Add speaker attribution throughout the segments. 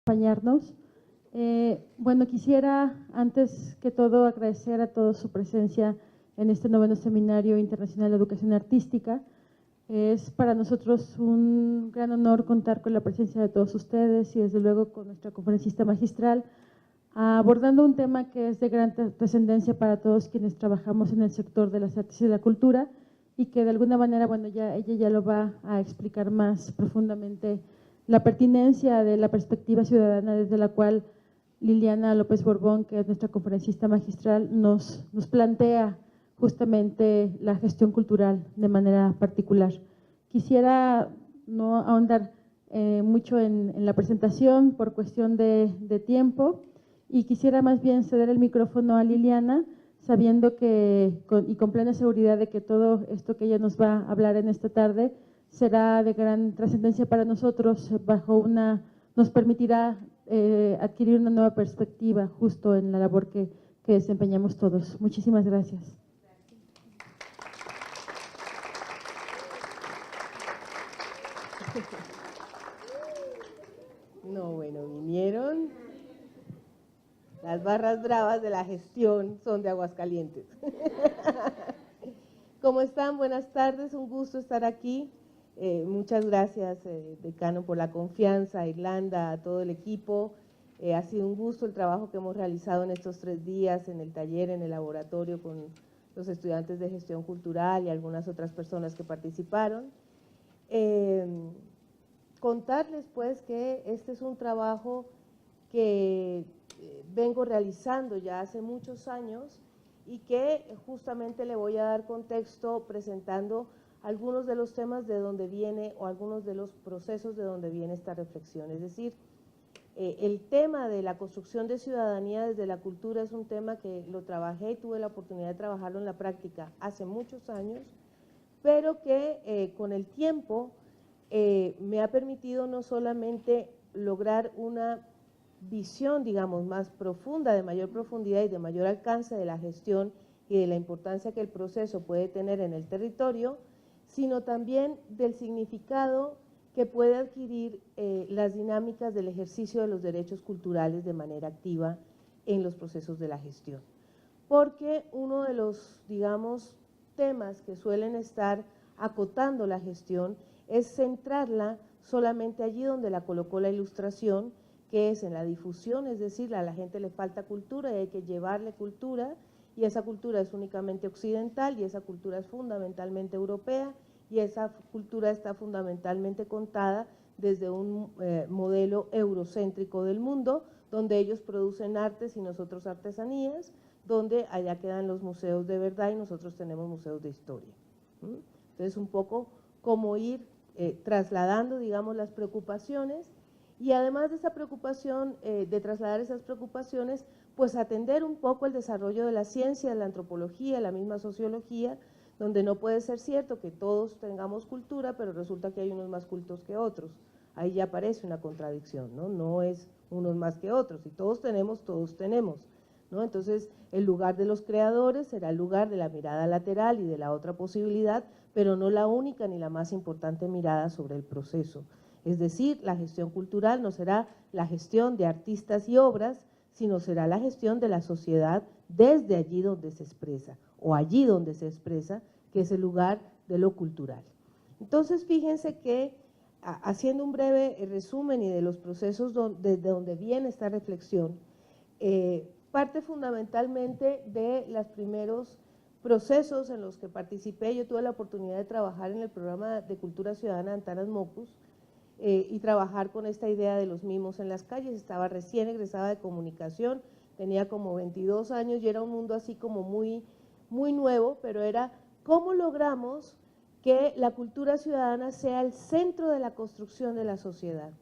Speaker 1: acompañarnos. Bueno, quisiera antes que todo agradecer a todos su presencia en este 9º Seminario Internacional de Educación Artística. Es para nosotros un gran honor contar con la presencia de todos ustedes y desde luego con nuestra conferencista magistral, abordando un tema que es de gran trascendencia para todos quienes trabajamos en el sector de las artes y de la cultura y que de alguna manera, bueno, ella ya lo va a explicar más profundamente, la pertinencia de la perspectiva ciudadana desde la cual Liliana López Borbón, que es nuestra conferencista magistral, nos plantea justamente la gestión cultural de manera particular. Quisiera no ahondar mucho en la presentación por cuestión de tiempo y quisiera más bien ceder el micrófono a Liliana, sabiendo que y con plena seguridad de que todo esto que ella nos va a hablar en esta tarde será de gran trascendencia para nosotros, nos permitirá adquirir una nueva perspectiva justo en la labor que desempeñamos todos. Muchísimas gracias.
Speaker 2: No, bueno, vinieron. Las barras bravas de la gestión son de Aguascalientes. ¿Cómo están? Buenas tardes, un gusto estar aquí. Muchas gracias, decano, por la confianza, a Irlanda, a todo el equipo. Ha sido un gusto el trabajo que hemos realizado en estos 3 días, en el taller, en el laboratorio, con los estudiantes de gestión cultural y algunas otras personas que participaron. Contarles pues que este es un trabajo que vengo realizando ya hace muchos años y que justamente le voy a dar contexto presentando algunos de los temas de donde viene o algunos de los procesos de donde viene esta reflexión. Es decir, el tema de la construcción de ciudadanía desde la cultura es un tema que lo trabajé y tuve la oportunidad de trabajarlo en la práctica hace muchos años, pero que con el tiempo me ha permitido no solamente lograr una visión, digamos, más profunda, de mayor profundidad y de mayor alcance de la gestión y de la importancia que el proceso puede tener en el territorio, sino también del significado que puede adquirir las dinámicas del ejercicio de los derechos culturales de manera activa en los procesos de la gestión. Porque uno de los, digamos, temas que suelen estar acotando la gestión es centrarla solamente allí donde la colocó la ilustración, que es en la difusión, es decir, a la gente le falta cultura y hay que llevarle cultura, y esa cultura es únicamente occidental y esa cultura es fundamentalmente europea y esa cultura está fundamentalmente contada desde un modelo eurocéntrico del mundo, donde ellos producen artes y nosotros artesanías, donde allá quedan los museos de verdad y nosotros tenemos museos de historia. Entonces, un poco como ir trasladando, digamos, las preocupaciones y además de esa preocupación, de trasladar esas preocupaciones, pues atender un poco el desarrollo de la ciencia, de la antropología, la misma sociología, donde no puede ser cierto que todos tengamos cultura, pero resulta que hay unos más cultos que otros. Ahí ya aparece una contradicción, ¿no? No es unos más que otros, si todos tenemos, ¿no? Entonces, el lugar de los creadores será el lugar de la mirada lateral y de la otra posibilidad, pero no la única ni la más importante mirada sobre el proceso. Es decir, la gestión cultural no será la gestión de artistas y obras, sino será la gestión de la sociedad desde allí donde se expresa, o allí donde se expresa, que es el lugar de lo cultural. Entonces, fíjense que, haciendo un breve resumen y de los procesos desde donde viene esta reflexión, parte fundamentalmente de los primeros procesos en los que participé. Yo tuve la oportunidad de trabajar en el programa de Cultura Ciudadana Antanas Mocus y trabajar con esta idea de los mimos en las calles. Estaba recién egresada de comunicación, tenía como 22 años y era un mundo así como muy nuevo, pero era cómo logramos que la cultura ciudadana sea el centro de la construcción de la sociedad,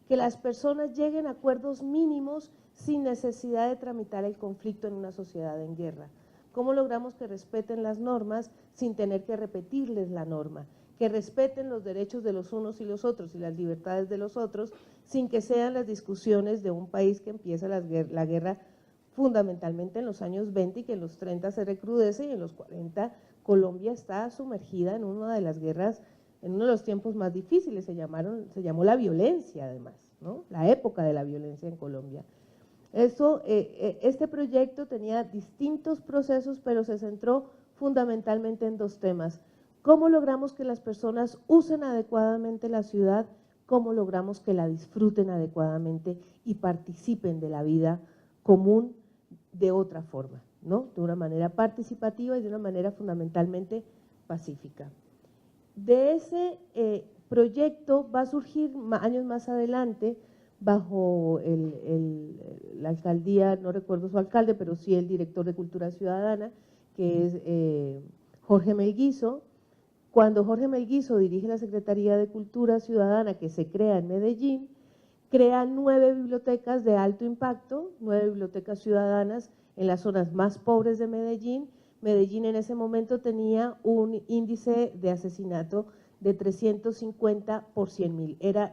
Speaker 2: que las personas lleguen a acuerdos mínimos sin necesidad de tramitar el conflicto en una sociedad en guerra. ¿Cómo logramos que respeten las normas sin tener que repetirles la norma? Que respeten los derechos de los unos y los otros y las libertades de los otros, sin que sean las discusiones de un país que empieza la guerra fundamentalmente en los años 20 y que en los 30 se recrudece y en los 40 Colombia está sumergida en una de las guerras, en uno de los tiempos más difíciles, se llamó la violencia además. ¿no? La época de la violencia en Colombia. Este proyecto tenía distintos procesos, pero se centró fundamentalmente en dos temas: cómo logramos que las personas usen adecuadamente la ciudad, cómo logramos que la disfruten adecuadamente y participen de la vida común de otra forma, ¿no? De una manera participativa y de una manera fundamentalmente pacífica. De ese proyecto va a surgir años más adelante, bajo la alcaldía, no recuerdo su alcalde, pero sí el director de Cultura Ciudadana, que es Jorge Melguizo. Cuando Jorge Melguizo dirige la Secretaría de Cultura Ciudadana, que se crea en Medellín, crea 9 bibliotecas de alto impacto, 9 bibliotecas ciudadanas en las zonas más pobres de Medellín. Medellín en ese momento tenía un índice de asesinato de 350 por 100.000, era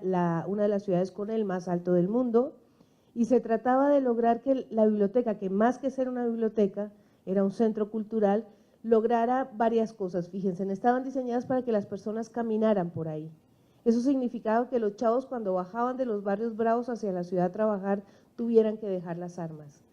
Speaker 2: una de las ciudades con el más alto del mundo, y se trataba de lograr que la biblioteca, que más que ser una biblioteca, era un centro cultural, lograra varias cosas. Fíjense, estaban diseñadas para que las personas caminaran por ahí. Eso significaba que los chavos, cuando bajaban de los barrios bravos hacia la ciudad a trabajar, tuvieran que dejar las armas.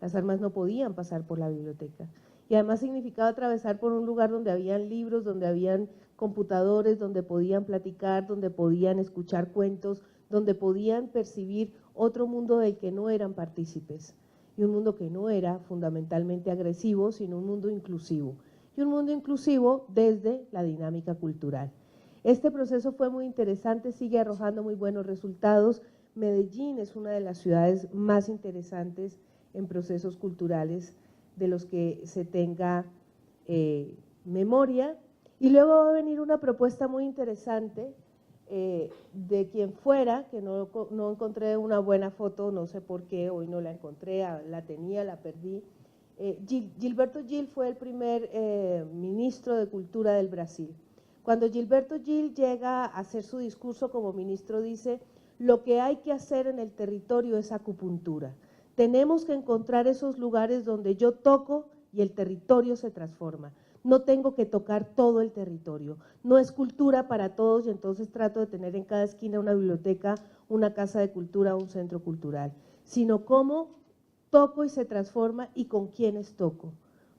Speaker 2: Las armas no podían pasar por la biblioteca. Y además significaba atravesar por un lugar donde habían libros, donde habían computadores, donde podían platicar, donde podían escuchar cuentos, donde podían percibir otro mundo del que no eran partícipes, y un mundo que no era fundamentalmente agresivo, sino un mundo inclusivo, y un mundo inclusivo desde la dinámica cultural. Este proceso fue muy interesante, sigue arrojando muy buenos resultados. Medellín es una de las ciudades más interesantes en procesos culturales de los que se tenga memoria. Y luego va a venir una propuesta muy interesante de quien fuera, que no encontré una buena foto, no sé por qué, hoy no la encontré, la tenía, la perdí. Gilberto Gil fue el primer ministro de Cultura del Brasil. Cuando Gilberto Gil llega a hacer su discurso como ministro, dice: lo que hay que hacer en el territorio es acupuntura. Tenemos que encontrar esos lugares donde yo toco y el territorio se transforma. No tengo que tocar todo el territorio, no es cultura para todos, y entonces trato de tener en cada esquina una biblioteca, una casa de cultura, un centro cultural, sino cómo toco y se transforma y con quiénes toco,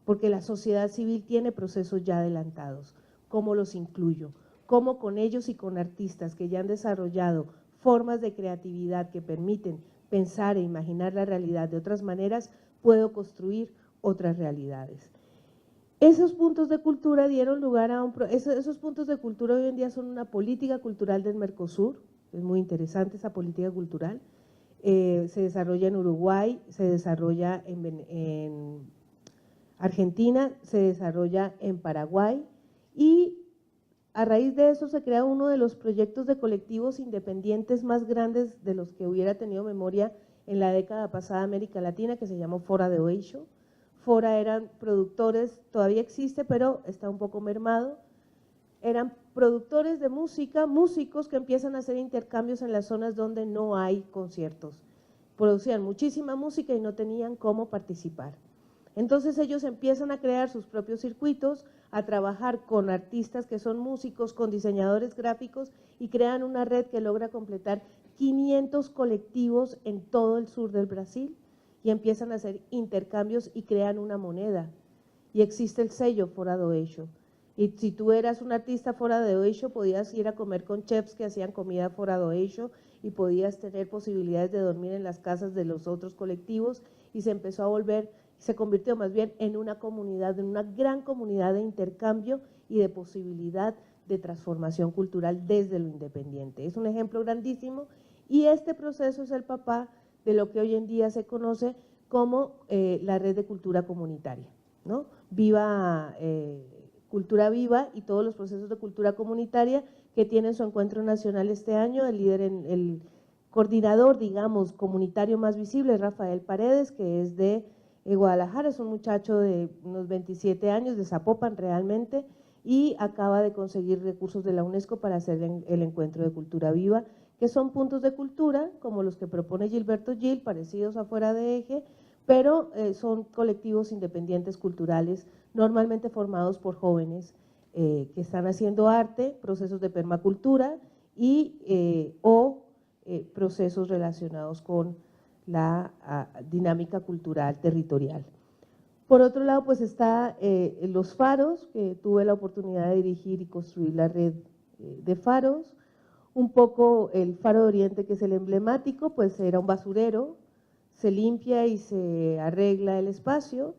Speaker 2: porque la sociedad civil tiene procesos ya adelantados. ¿Cómo los incluyo? ¿Cómo con ellos y con artistas que ya han desarrollado formas de creatividad que permiten pensar e imaginar la realidad de otras maneras, puedo construir otras realidades? Esos puntos de cultura dieron lugar a esos puntos de cultura hoy en día son una política cultural del Mercosur, es muy interesante esa política cultural, se desarrolla en Uruguay, se desarrolla en Argentina, se desarrolla en Paraguay, y a raíz de eso se crea uno de los proyectos de colectivos independientes más grandes de los que hubiera tenido memoria en la década pasada América Latina, que se llamó Fora de Eixo. Fora eran productores, todavía existe, pero está un poco mermado, eran productores de música, músicos que empiezan a hacer intercambios en las zonas donde no hay conciertos. Producían muchísima música y no tenían cómo participar. Entonces ellos empiezan a crear sus propios circuitos, a trabajar con artistas que son músicos, con diseñadores gráficos, y crean una red que logra completar 500 colectivos en todo el sur del Brasil, y empiezan a hacer intercambios y crean una moneda. Y existe el sello Fora do Eixo. Y si tú eras un artista Fora do Eixo, podías ir a comer con chefs que hacían comida Fora do Eixo, y podías tener posibilidades de dormir en las casas de los otros colectivos, y se convirtió más bien en una comunidad, en una gran comunidad de intercambio y de posibilidad de transformación cultural desde lo independiente. Es un ejemplo grandísimo, y este proceso es el papá de lo que hoy en día se conoce como la red de cultura comunitaria, ¿no? Viva, Cultura Viva y todos los procesos de cultura comunitaria que tienen su encuentro nacional este año. El líder, el coordinador, digamos, comunitario más visible es Rafael Paredes, que es de Guadalajara, es un muchacho de unos 27 años, de Zapopan realmente, y acaba de conseguir recursos de la UNESCO para hacer el encuentro de Cultura Viva, que son puntos de cultura como los que propone Gilberto Gil, parecidos a Fuera de Eje, pero son colectivos independientes culturales, normalmente formados por jóvenes que están haciendo arte, procesos de permacultura y procesos relacionados con la dinámica cultural territorial. Por otro lado, pues está los faros, que tuve la oportunidad de dirigir y construir la red de faros. Un poco el Faro de Oriente, que es el emblemático, pues era un basurero, se limpia y se arregla el espacio.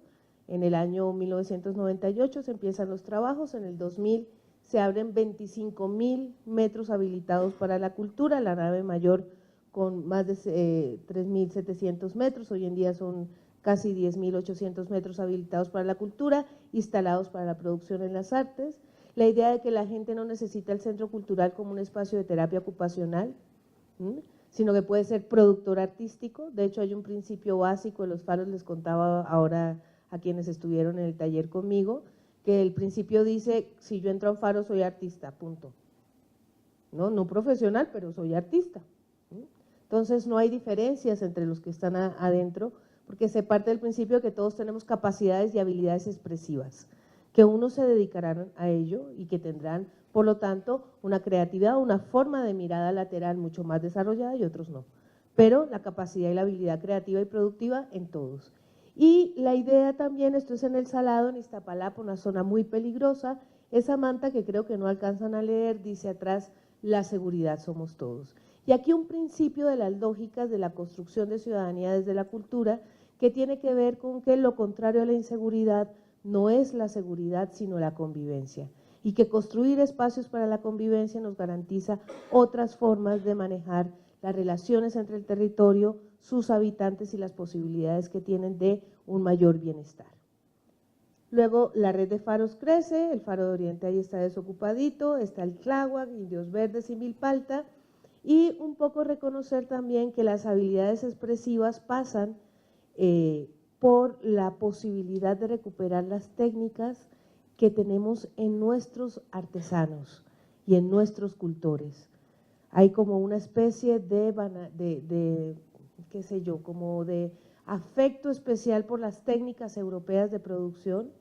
Speaker 2: En el año 1998 se empiezan los trabajos, en el 2000 se abren 25.000 metros habilitados para la cultura, la nave mayor con más de 3.700 metros, hoy en día son casi 10.800 metros habilitados para la cultura, instalados para la producción en las artes. La idea de que la gente no necesita el centro cultural como un espacio de terapia ocupacional, sino que puede ser productor artístico. De hecho, hay un principio básico en los faros, les contaba ahora a quienes estuvieron en el taller conmigo, que el principio dice, si yo entro a un faro soy artista, punto. No profesional, pero soy artista. Entonces no hay diferencias entre los que están adentro, porque se parte del principio de que todos tenemos capacidades y habilidades expresivas, que unos se dedicarán a ello y que tendrán, por lo tanto, una creatividad, una forma de mirada lateral mucho más desarrollada y otros no. Pero la capacidad y la habilidad creativa y productiva en todos. Y la idea también, esto es en El Salado, en Iztapalapa, una zona muy peligrosa, esa manta que creo que no alcanzan a leer, dice atrás, la seguridad somos todos. Y aquí un principio de las lógicas de la construcción de ciudadanía desde la cultura, que tiene que ver con que lo contrario a la inseguridad no es la seguridad, sino la convivencia. Y que construir espacios para la convivencia nos garantiza otras formas de manejar las relaciones entre el territorio, sus habitantes y las posibilidades que tienen de un mayor bienestar. Luego la red de faros crece, el Faro de Oriente ahí está desocupadito, está el Tláhuac, Indios Verdes y Milpalta, y un poco reconocer también que las habilidades expresivas pasan por la posibilidad de recuperar las técnicas que tenemos en nuestros artesanos y en nuestros cultores. Hay como una especie de qué sé yo, como de afecto especial por las técnicas europeas de producción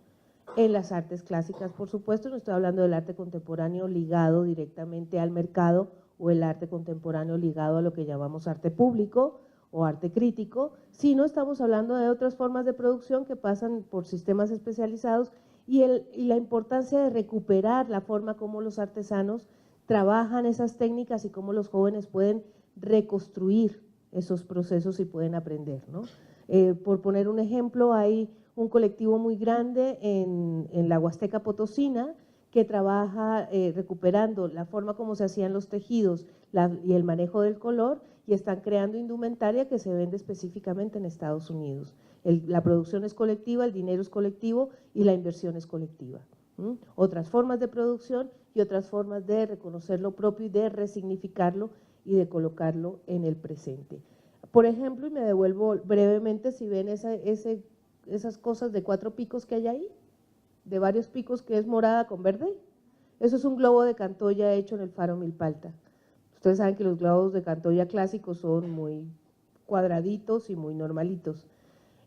Speaker 2: en las artes clásicas, por supuesto. No estoy hablando del arte contemporáneo ligado directamente al mercado o el arte contemporáneo ligado a lo que llamamos arte público o arte crítico, sino estamos hablando de otras formas de producción que pasan por sistemas especializados y la importancia de recuperar la forma como los artesanos trabajan esas técnicas y cómo los jóvenes pueden reconstruir esos procesos y pueden aprender, ¿no? Por poner un ejemplo, hay un colectivo muy grande en la Huasteca Potosina que trabaja recuperando la forma como se hacían los tejidos y el manejo del color, y están creando indumentaria que se vende específicamente en Estados Unidos. La producción es colectiva, el dinero es colectivo y la inversión es colectiva. Otras formas de producción y otras formas de reconocer lo propio y de resignificarlo y de colocarlo en el presente. Por ejemplo, y me devuelvo brevemente, si ven esas cosas de 4 picos que hay ahí, de varios picos, que es morada con verde, eso es un globo de Cantoya hecho en el Faro Milpalta. Ustedes saben que los globos de Cantoya clásicos son muy cuadraditos y muy normalitos.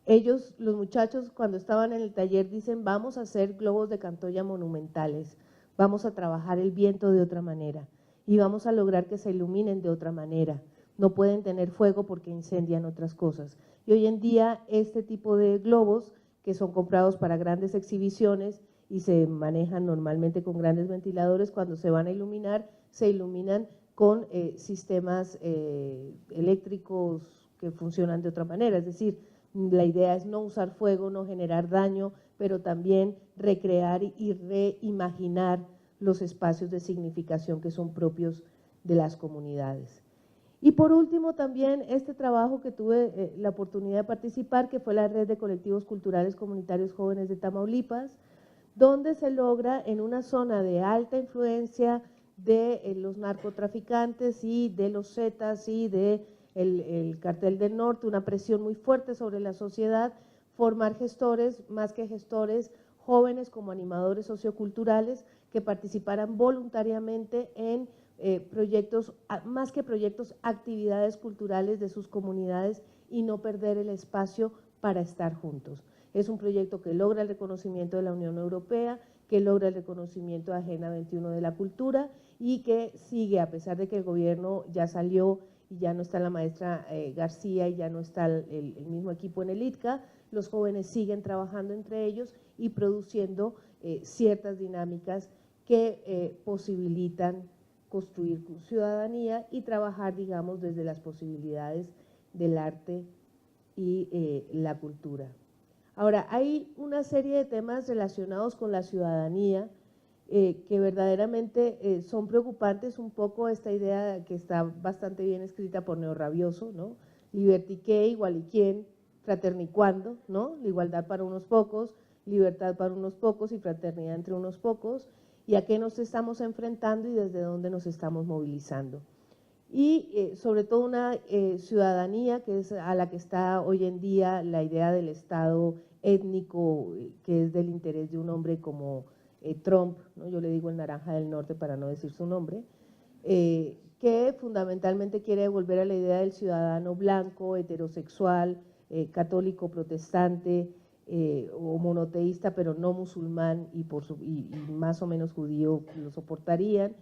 Speaker 2: Ellos, los muchachos, cuando estaban en el taller dicen, vamos a hacer globos de Cantoya monumentales, vamos a trabajar el viento de otra manera y vamos a lograr que se iluminen de otra manera. No pueden tener fuego porque incendian otras cosas. Y hoy en día este tipo de globos, que son comprados para grandes exhibiciones y se manejan normalmente con grandes ventiladores, cuando se van a iluminar, se iluminan con sistemas eléctricos que funcionan de otra manera. Es decir, la idea es no usar fuego, no generar daño, pero también recrear y reimaginar los espacios de significación que son propios de las comunidades. Y por último también este trabajo que tuve la oportunidad de participar, que fue la Red de Colectivos Culturales Comunitarios Jóvenes de Tamaulipas, donde se logra en una zona de alta influencia de los narcotraficantes y de los Zetas y de el Cartel del Norte, una presión muy fuerte sobre la sociedad, formar gestores, más que gestores, jóvenes como animadores socioculturales que participaran voluntariamente en proyectos, más que proyectos, actividades culturales de sus comunidades y no perder el espacio para estar juntos. Es un proyecto que logra el reconocimiento de la Unión Europea, que logra el reconocimiento de Agenda 21 de la Cultura y que sigue, a pesar de que el gobierno ya salió y ya no está la maestra García y ya no está el mismo equipo en el ITCA, los jóvenes siguen trabajando entre ellos y produciendo ciertas dinámicas que posibilitan construir ciudadanía y trabajar, digamos, desde las posibilidades del arte y la cultura. Ahora, hay una serie de temas relacionados con la ciudadanía que verdaderamente son preocupantes, un poco esta idea que está bastante bien escrita por Neo Rabioso, ¿no? Liberty qué, igual y quién, fraternicuando, ¿no? La igualdad para unos pocos, libertad para unos pocos y fraternidad entre unos pocos, y a qué nos estamos enfrentando y desde dónde nos estamos movilizando. Y sobre todo una ciudadanía que es a la que está hoy en día la idea del Estado étnico, que es del interés de un hombre como Trump, ¿no? Yo le digo el naranja del norte para no decir su nombre, que fundamentalmente quiere volver a la idea del ciudadano blanco, heterosexual, católico, protestante o monoteísta, pero no musulmán y más o menos judío lo soportarían,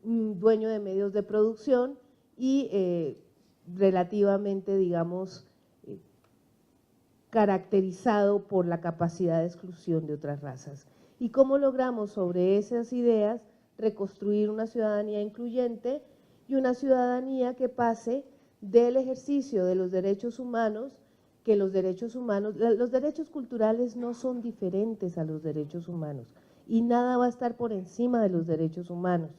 Speaker 2: dueño de medios de producción y relativamente, digamos, caracterizado por la capacidad de exclusión de otras razas. ¿Y cómo logramos sobre esas ideas reconstruir una ciudadanía incluyente y una ciudadanía que pase del ejercicio de los derechos humanos, que los derechos culturales no son diferentes a los derechos humanos y nada va a estar por encima de los derechos humanos,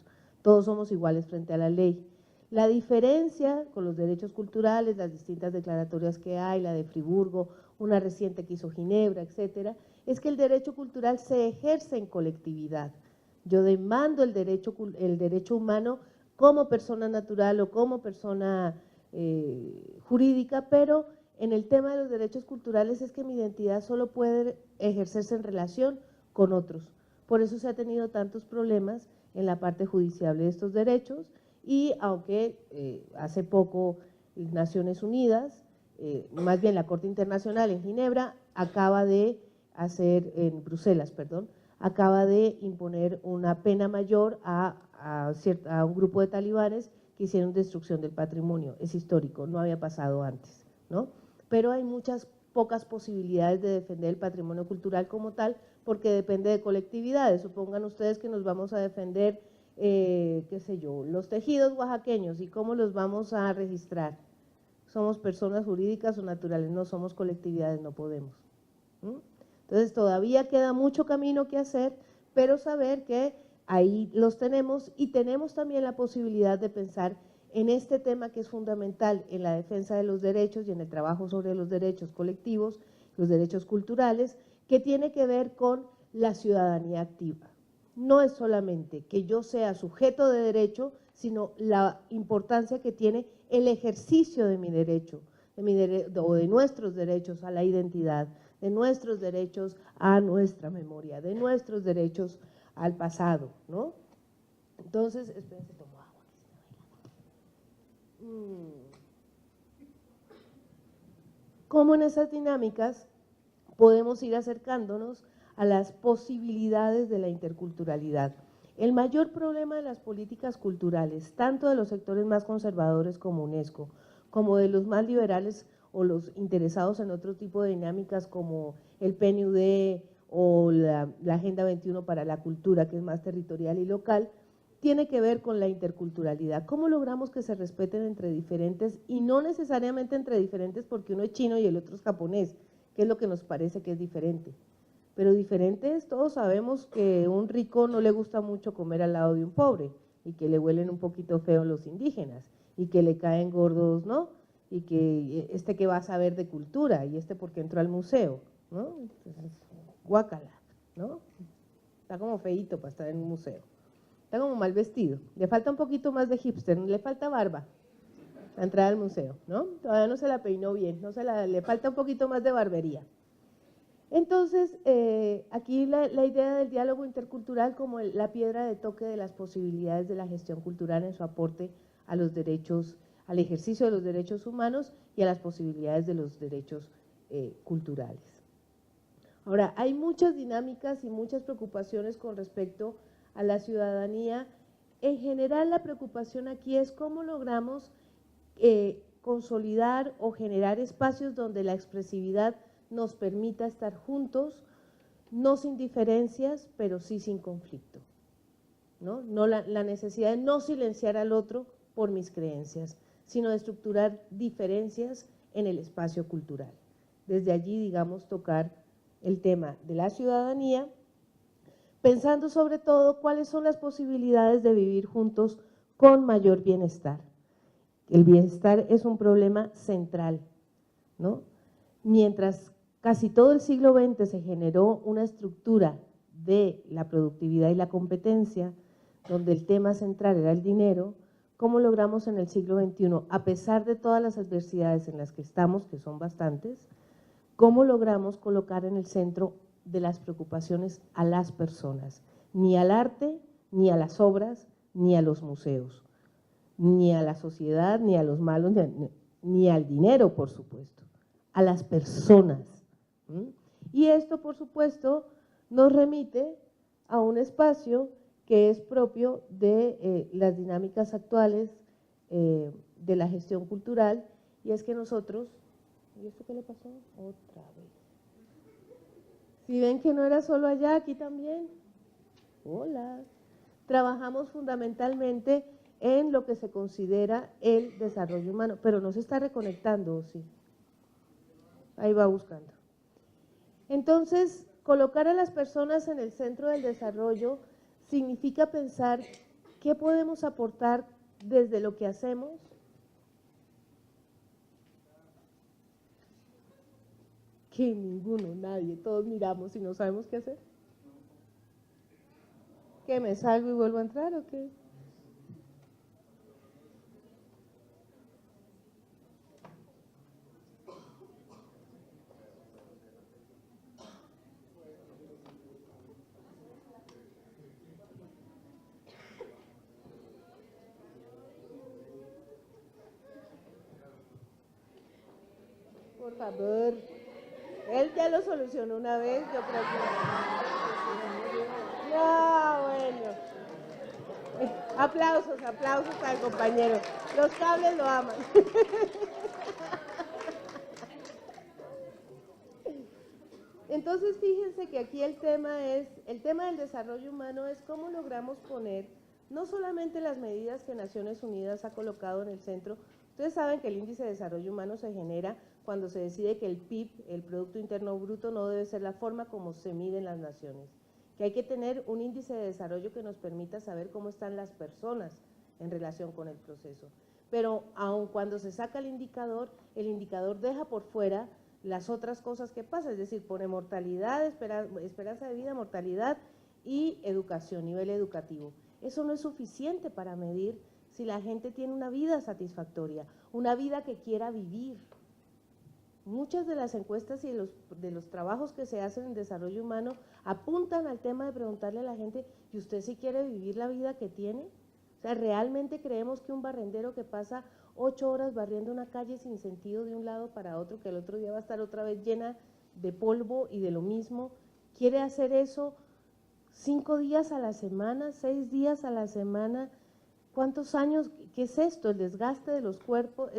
Speaker 2: todos somos iguales frente a la ley. La diferencia con los derechos culturales, las distintas declaratorias que hay, la de Friburgo, una reciente que hizo Ginebra, etcétera, es que el derecho cultural se ejerce en colectividad. Yo demando el derecho humano como persona natural o como persona jurídica, pero en el tema de los derechos culturales es que mi identidad solo puede ejercerse en relación con otros. Por eso se ha tenido tantos problemas en la parte judiciable de estos derechos y aunque hace poco Naciones Unidas, más bien la Corte Internacional en Ginebra, en Bruselas, perdón, acaba de imponer una pena mayor a un grupo de talibanes que hicieron destrucción del patrimonio. Es histórico, no había pasado antes, ¿no? Pero hay pocas posibilidades de defender el patrimonio cultural como tal, porque depende de colectividades. Supongan ustedes que nos vamos a defender, qué sé yo, los tejidos oaxaqueños, ¿y cómo los vamos a registrar? ¿Somos personas jurídicas o naturales? No, somos colectividades, no podemos. Entonces todavía queda mucho camino que hacer, pero saber que ahí los tenemos y tenemos también la posibilidad de pensar en este tema que es fundamental en la defensa de los derechos y en el trabajo sobre los derechos colectivos, los derechos culturales, que tiene que ver con la ciudadanía activa. No es solamente que yo sea sujeto de derecho, sino la importancia que tiene el ejercicio de mi derecho, o de nuestros derechos a la identidad, de nuestros derechos a nuestra memoria, de nuestros derechos al pasado, ¿no? Entonces, espérense, tomo agua. ¿Cómo en esas dinámicas podemos ir acercándonos a las posibilidades de la interculturalidad? El mayor problema de las políticas culturales, tanto de los sectores más conservadores como UNESCO, como de los más liberales o los interesados en otro tipo de dinámicas como el PNUD o la Agenda 21 para la Cultura, que es más territorial y local, tiene que ver con la interculturalidad. ¿Cómo logramos que se respeten entre diferentes y no necesariamente entre diferentes porque uno es chino y el otro es japonés, que es lo que nos parece que es diferente? Pero diferentes, todos sabemos que un rico no le gusta mucho comer al lado de un pobre y que le huelen un poquito feo los indígenas y que le caen gordos, ¿no? Y que que va a saber de cultura y porque entró al museo, ¿no? Entonces, guácala, ¿no? Está como feíto para estar en un museo. Está como mal vestido, le falta un poquito más de hipster, le falta barba a entrar al museo, ¿no? Todavía no se la peinó bien, le falta un poquito más de barbería. Entonces, aquí la idea del diálogo intercultural como la piedra de toque de las posibilidades de la gestión cultural en su aporte a los derechos, al ejercicio de los derechos humanos y a las posibilidades de los derechos culturales. Ahora, hay muchas dinámicas y muchas preocupaciones con respecto a la ciudadanía. En general, la preocupación aquí es cómo logramos consolidar o generar espacios donde la expresividad nos permita estar juntos, no sin diferencias, pero sí sin conflicto, ¿no? La necesidad de no silenciar al otro por mis creencias, sino de estructurar diferencias en el espacio cultural. Desde allí, digamos, tocar el tema de la ciudadanía, pensando sobre todo cuáles son las posibilidades de vivir juntos con mayor bienestar. El bienestar es un problema central, ¿no? Mientras casi todo el siglo XX se generó una estructura de la productividad y la competencia, donde el tema central era el dinero, ¿cómo logramos en el siglo XXI, a pesar de todas las adversidades en las que estamos, que son bastantes, cómo logramos colocar en el centro de las preocupaciones a las personas? Ni al arte, ni a las obras, ni a los museos, ni a la sociedad, ni a los malos, ni al dinero, por supuesto, a las personas. Y esto, por supuesto, nos remite a un espacio que es propio de las dinámicas actuales de la gestión cultural, y es que nosotros, ¿y esto qué le pasó? Otra vez. Si ven que no era solo allá, aquí también. Hola. Trabajamos fundamentalmente en lo que se considera el desarrollo humano, pero no se está reconectando, ¿o sí? Ahí va buscando. Entonces, colocar a las personas en el centro del desarrollo significa pensar qué podemos aportar desde lo que hacemos. Que ninguno, nadie, todos miramos y no sabemos qué hacer. ¿Qué, me salgo y vuelvo a entrar o qué? Por favor. Él ya lo solucionó una vez, yo creo que… No, bueno. Aplausos, aplausos al compañero. Los cables lo aman. Entonces, fíjense que aquí el tema del desarrollo humano es cómo logramos poner no solamente las medidas que Naciones Unidas ha colocado en el centro. Ustedes saben que el índice de desarrollo humano se genera cuando se decide que el PIB, el Producto Interno Bruto, no debe ser la forma como se miden las naciones, que hay que tener un índice de desarrollo que nos permita saber cómo están las personas en relación con el proceso. Pero aun cuando se saca el indicador deja por fuera las otras cosas que pasan, es decir, pone mortalidad, esperanza de vida, mortalidad y educación, nivel educativo. Eso no es suficiente para medir si la gente tiene una vida satisfactoria, una vida que quiera vivir. Muchas de las encuestas y de los trabajos que se hacen en desarrollo humano apuntan al tema de preguntarle a la gente, ¿y usted sí quiere vivir la vida que tiene? O sea, ¿realmente creemos que un barrendero que pasa 8 horas barriendo una calle sin sentido de un lado para otro, que el otro día va a estar otra vez llena de polvo y de lo mismo, quiere hacer eso 5 días a la semana, 6 días a la semana? ¿Cuántos años? ¿Qué es esto? El desgaste de los cuerpos,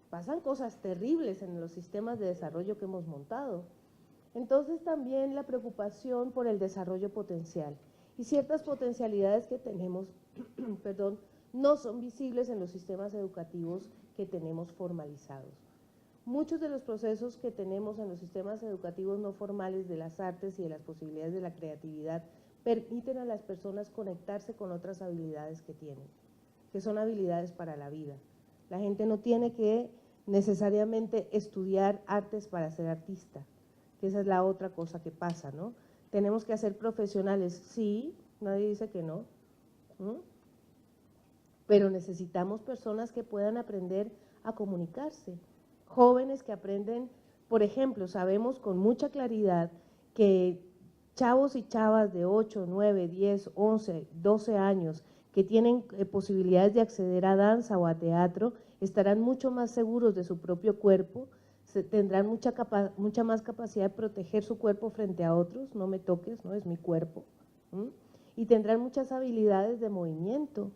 Speaker 2: pasan cosas terribles en los sistemas de desarrollo que hemos montado. Entonces también la preocupación por el desarrollo potencial y ciertas potencialidades que tenemos, perdón, no son visibles en los sistemas educativos que tenemos formalizados. Muchos de los procesos que tenemos en los sistemas educativos no formales de las artes y de las posibilidades de la creatividad permiten a las personas conectarse con otras habilidades que tienen, que son habilidades para la vida. La gente no tiene que necesariamente estudiar artes para ser artista, que esa es la otra cosa que pasa, ¿no? Tenemos que ser profesionales, sí, nadie dice que no, pero necesitamos personas que puedan aprender a comunicarse, jóvenes que aprenden, por ejemplo, sabemos con mucha claridad que chavos y chavas de 8, 9, 10, 11, 12 años que tienen posibilidades de acceder a danza o a teatro, estarán mucho más seguros de su propio cuerpo, tendrán mucha más capacidad de proteger su cuerpo frente a otros, no me toques, no es mi cuerpo, y tendrán muchas habilidades de movimiento.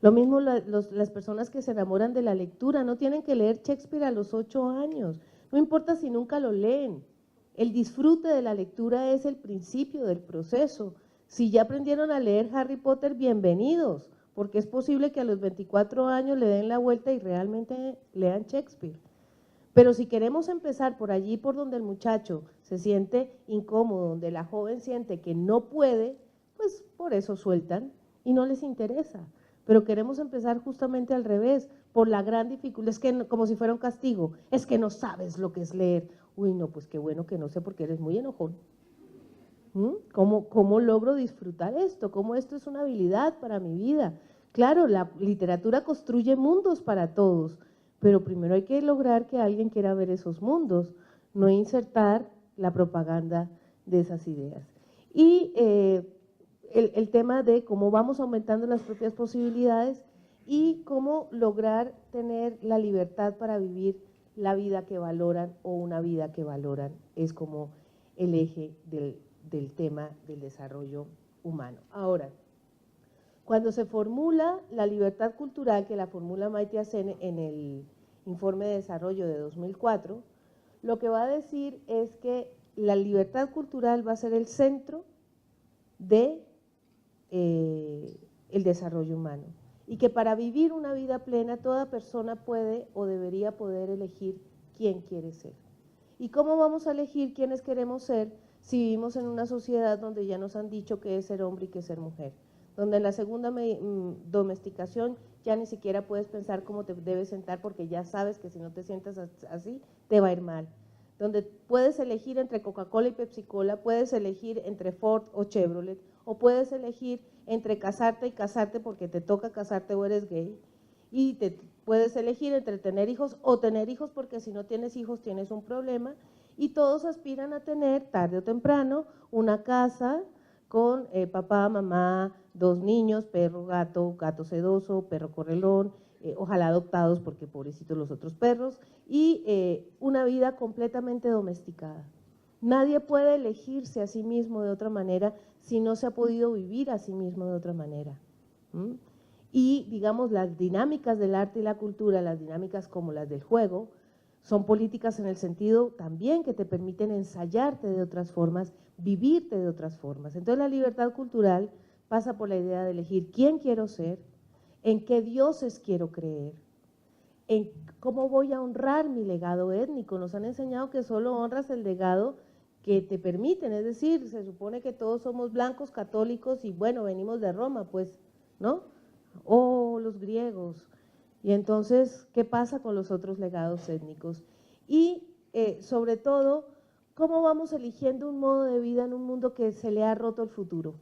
Speaker 2: Lo mismo las personas que se enamoran de la lectura, no tienen que leer Shakespeare a los 8 años, no importa si nunca lo leen. El disfrute de la lectura es el principio del proceso. Si ya aprendieron a leer Harry Potter, bienvenidos, porque es posible que a los 24 años le den la vuelta y realmente lean Shakespeare. Pero si queremos empezar por allí, por donde el muchacho se siente incómodo, donde la joven siente que no puede, pues por eso sueltan y no les interesa. Pero queremos empezar justamente al revés, por la gran dificultad, es que como si fuera un castigo, es que no sabes lo que es leer. Uy, no, pues qué bueno que no sé porque eres muy enojón. ¿Cómo logro disfrutar esto? ¿Cómo esto es una habilidad para mi vida? Claro, la literatura construye mundos para todos, pero primero hay que lograr que alguien quiera ver esos mundos, no insertar la propaganda de esas ideas. Y el tema de cómo vamos aumentando las propias posibilidades y cómo lograr tener la libertad para vivir la vida que valoran o una vida que valoran, es como el eje del tema del desarrollo humano. Ahora, cuando se formula la libertad cultural, que la formula Maite Acene en el informe de desarrollo de 2004, lo que va a decir es que la libertad cultural va a ser el centro de el desarrollo humano y que para vivir una vida plena toda persona puede o debería poder elegir quién quiere ser. ¿Y cómo vamos a elegir quiénes queremos ser si vivimos en una sociedad donde ya nos han dicho qué es ser hombre y qué es ser mujer? Donde en la segunda domesticación ya ni siquiera puedes pensar cómo te debes sentar porque ya sabes que si no te sientas así te va a ir mal. Donde puedes elegir entre Coca-Cola y Pepsi-Cola, puedes elegir entre Ford o Chevrolet, o puedes elegir entre casarte y casarte porque te toca casarte o eres gay, y puedes elegir entre tener hijos o tener hijos porque si no tienes hijos tienes un problema, y todos aspiran a tener tarde o temprano una casa con papá, mamá, 2 niños, perro, gato, gato sedoso, perro correlón, ojalá adoptados porque pobrecitos los otros perros, y una vida completamente domesticada. Nadie puede elegirse a sí mismo de otra manera si no se ha podido vivir a sí mismo de otra manera. Y digamos las dinámicas del arte y la cultura, las dinámicas como las del juego, son políticas en el sentido también que te permiten ensayarte de otras formas, vivirte de otras formas. Entonces la libertad cultural pasa por la idea de elegir quién quiero ser, en qué dioses quiero creer, en cómo voy a honrar mi legado étnico. Nos han enseñado que solo honras el legado que te permiten, es decir, se supone que todos somos blancos, católicos y bueno, venimos de Roma, pues, ¿no? O los griegos. Y entonces, ¿qué pasa con los otros legados étnicos? Y sobre todo, ¿cómo vamos eligiendo un modo de vida en un mundo que se le ha roto el futuro?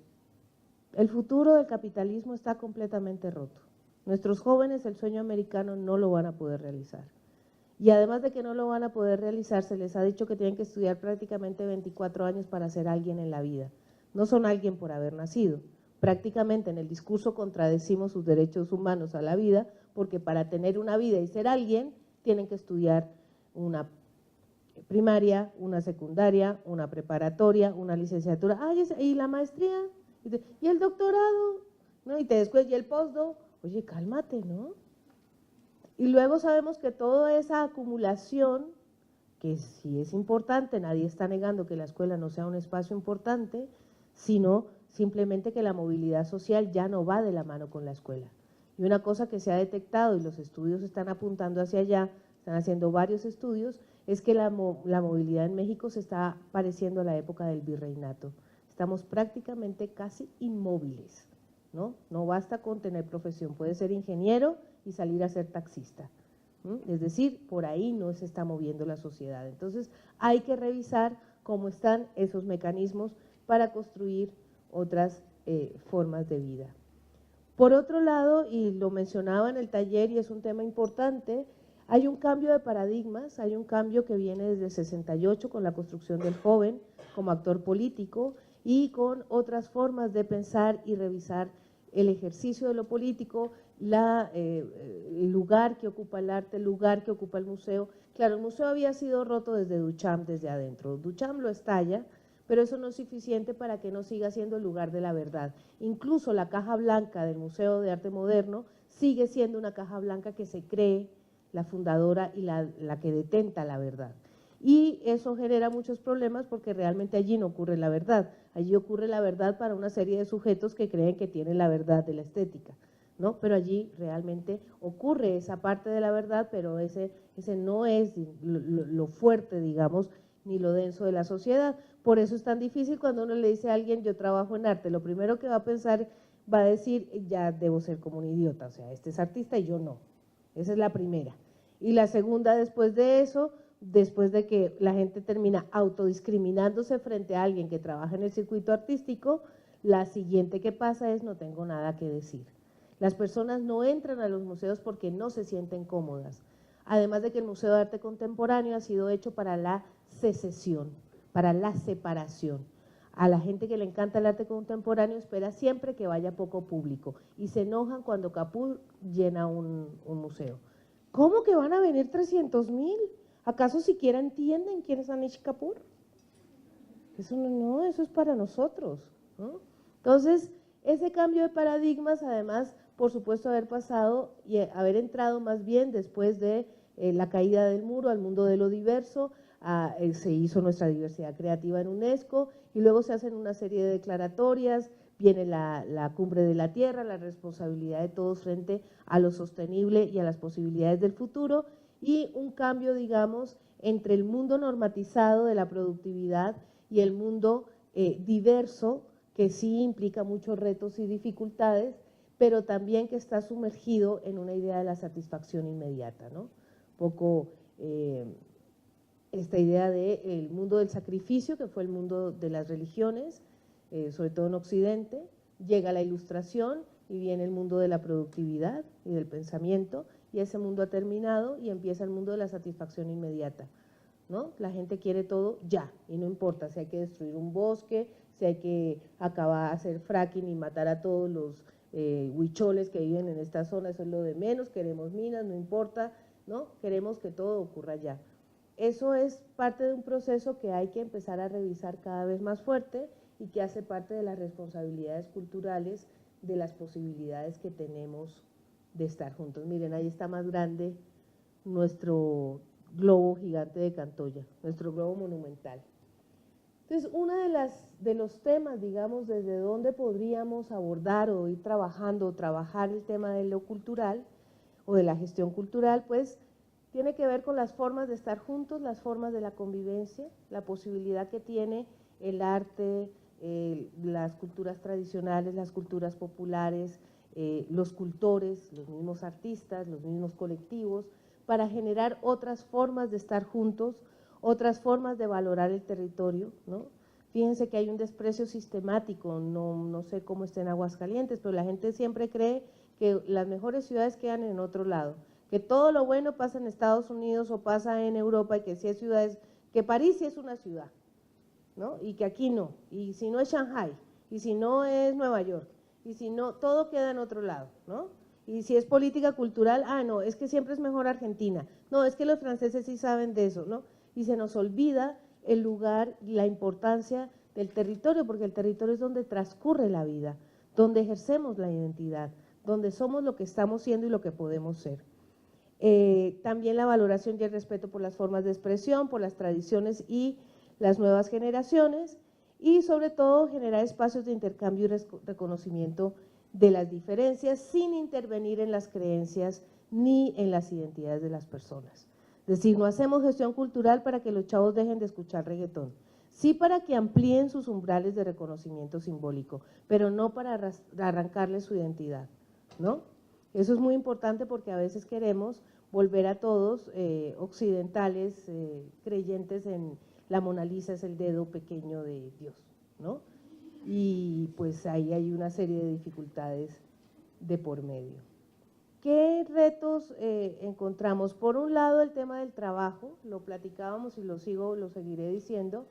Speaker 2: El futuro del capitalismo está completamente roto. Nuestros jóvenes el sueño americano no lo van a poder realizar. Y además de que no lo van a poder realizar, se les ha dicho que tienen que estudiar prácticamente 24 años para ser alguien en la vida. No son alguien por haber nacido. Prácticamente en el discurso contradecimos sus derechos humanos a la vida, porque para tener una vida y ser alguien, tienen que estudiar una primaria, una secundaria, una preparatoria, una licenciatura. ¿Y la maestría? ¿Y el doctorado? ¿No? Y después, ¿y el postdoc? Oye, cálmate, ¿no? Y luego sabemos que toda esa acumulación, que sí es importante, nadie está negando que la escuela no sea un espacio importante, sino simplemente que la movilidad social ya no va de la mano con la escuela. Y una cosa que se ha detectado, y los estudios están apuntando hacia allá, están haciendo varios estudios, es que la movilidad en México se está pareciendo a la época del virreinato. Estamos prácticamente casi inmóviles, ¿no? No basta con tener profesión, puede ser ingeniero y salir a ser taxista. Es decir, por ahí no se está moviendo la sociedad. Entonces, hay que revisar cómo están esos mecanismos para construir otras formas de vida. Por otro lado, y lo mencionaba en el taller y es un tema importante, hay un cambio de paradigmas, hay un cambio que viene desde el 68 con la construcción del joven como actor político y con otras formas de pensar y revisar el ejercicio de lo político, el lugar que ocupa el arte, el lugar que ocupa el museo. Claro, el museo había sido roto desde Duchamp, desde adentro. Duchamp lo estalla, pero eso no es suficiente para que no siga siendo el lugar de la verdad. Incluso la caja blanca del Museo de Arte Moderno sigue siendo una caja blanca que se cree la fundadora y la que detenta la verdad. Y eso genera muchos problemas porque realmente allí no ocurre la verdad, allí ocurre la verdad para una serie de sujetos que creen que tienen la verdad de la estética, ¿no? Pero allí realmente ocurre esa parte de la verdad, pero ese no es lo fuerte, digamos, ni lo denso de la sociedad. Por eso es tan difícil cuando uno le dice a alguien, yo trabajo en arte, lo primero que va a pensar, va a decir, ya debo ser como un idiota, o sea, este es artista y yo no. Esa es la primera. Y la segunda, después de eso, después de que la gente termina autodiscriminándose frente a alguien que trabaja en el circuito artístico, la siguiente que pasa es no tengo nada que decir. Las personas no entran a los museos porque no se sienten cómodas. Además de que el Museo de Arte Contemporáneo ha sido hecho para la secesión, para la separación. A la gente que le encanta el arte contemporáneo espera siempre que vaya poco público y se enojan cuando Kapur llena un museo. ¿Cómo que van a venir 300.000? ¿Acaso siquiera entienden quién es Anish Kapoor? Eso no, eso es para nosotros, ¿no? Entonces, ese cambio de paradigmas, además, por supuesto, haber pasado y haber entrado más bien después de la caída del muro al mundo de lo diverso, se hizo nuestra diversidad creativa en UNESCO y luego se hacen una serie de declaratorias, viene la cumbre de la Tierra, la responsabilidad de todos frente a lo sostenible y a las posibilidades del futuro y un cambio, digamos, entre el mundo normatizado de la productividad y el mundo diverso, que sí implica muchos retos y dificultades, pero también que está sumergido en una idea de la satisfacción inmediata, ¿no? Un poco esta idea del mundo del sacrificio, que fue el mundo de las religiones, sobre todo en Occidente, llega la Ilustración y viene el mundo de la productividad y del pensamiento, y ese mundo ha terminado y empieza el mundo de la satisfacción inmediata, ¿no? La gente quiere todo ya, y no importa si hay que destruir un bosque, si hay que acabar, hacer fracking y matar a todos los huicholes que viven en esta zona, eso es lo de menos, queremos minas, no importa, ¿no? Queremos que todo ocurra ya. Eso es parte de un proceso que hay que empezar a revisar cada vez más fuerte y que hace parte de las responsabilidades culturales, de las posibilidades que tenemos de estar juntos. Miren, ahí está más grande nuestro globo gigante de Cantoya, nuestro globo monumental. Entonces, uno de los temas, digamos, desde donde podríamos abordar o ir trabajando o trabajar el tema de lo cultural o de la gestión cultural, pues tiene que ver con las formas de estar juntos, las formas de la convivencia, la posibilidad que tiene el arte, las culturas tradicionales, las culturas populares, los cultores, los mismos artistas, los mismos colectivos, para generar otras formas de estar juntos, otras formas de valorar el territorio, ¿no? Fíjense que hay un desprecio sistemático, no sé cómo está en Aguascalientes, pero la gente siempre cree que las mejores ciudades quedan en otro lado, que todo lo bueno pasa en Estados Unidos o pasa en Europa y que si es ciudades, que París sí es una ciudad, ¿no? Y que aquí no, y si no es Shanghái, y si no es Nueva York, y si no, todo queda en otro lado, ¿no? Y si es política cultural, no, es que siempre es mejor Argentina, no, es que los franceses sí saben de eso, ¿no? Y se nos olvida el lugar y la importancia del territorio, porque el territorio es donde transcurre la vida, donde ejercemos la identidad, donde somos lo que estamos siendo y lo que podemos ser. También la valoración y el respeto por las formas de expresión, por las tradiciones y las nuevas generaciones, y sobre todo generar espacios de intercambio y reconocimiento de las diferencias sin intervenir en las creencias ni en las identidades de las personas. Es decir, no hacemos gestión cultural para que los chavos dejen de escuchar reggaetón, sí para que amplíen sus umbrales de reconocimiento simbólico, pero no para arrancarles su identidad, ¿no? Eso es muy importante porque a veces queremos volver a todos occidentales, creyentes en la Mona Lisa es el dedo pequeño de Dios, ¿no? Y pues ahí hay una serie de dificultades de por medio. ¿Qué retos encontramos? Por un lado, el tema del trabajo, lo platicábamos y lo seguiré diciendo.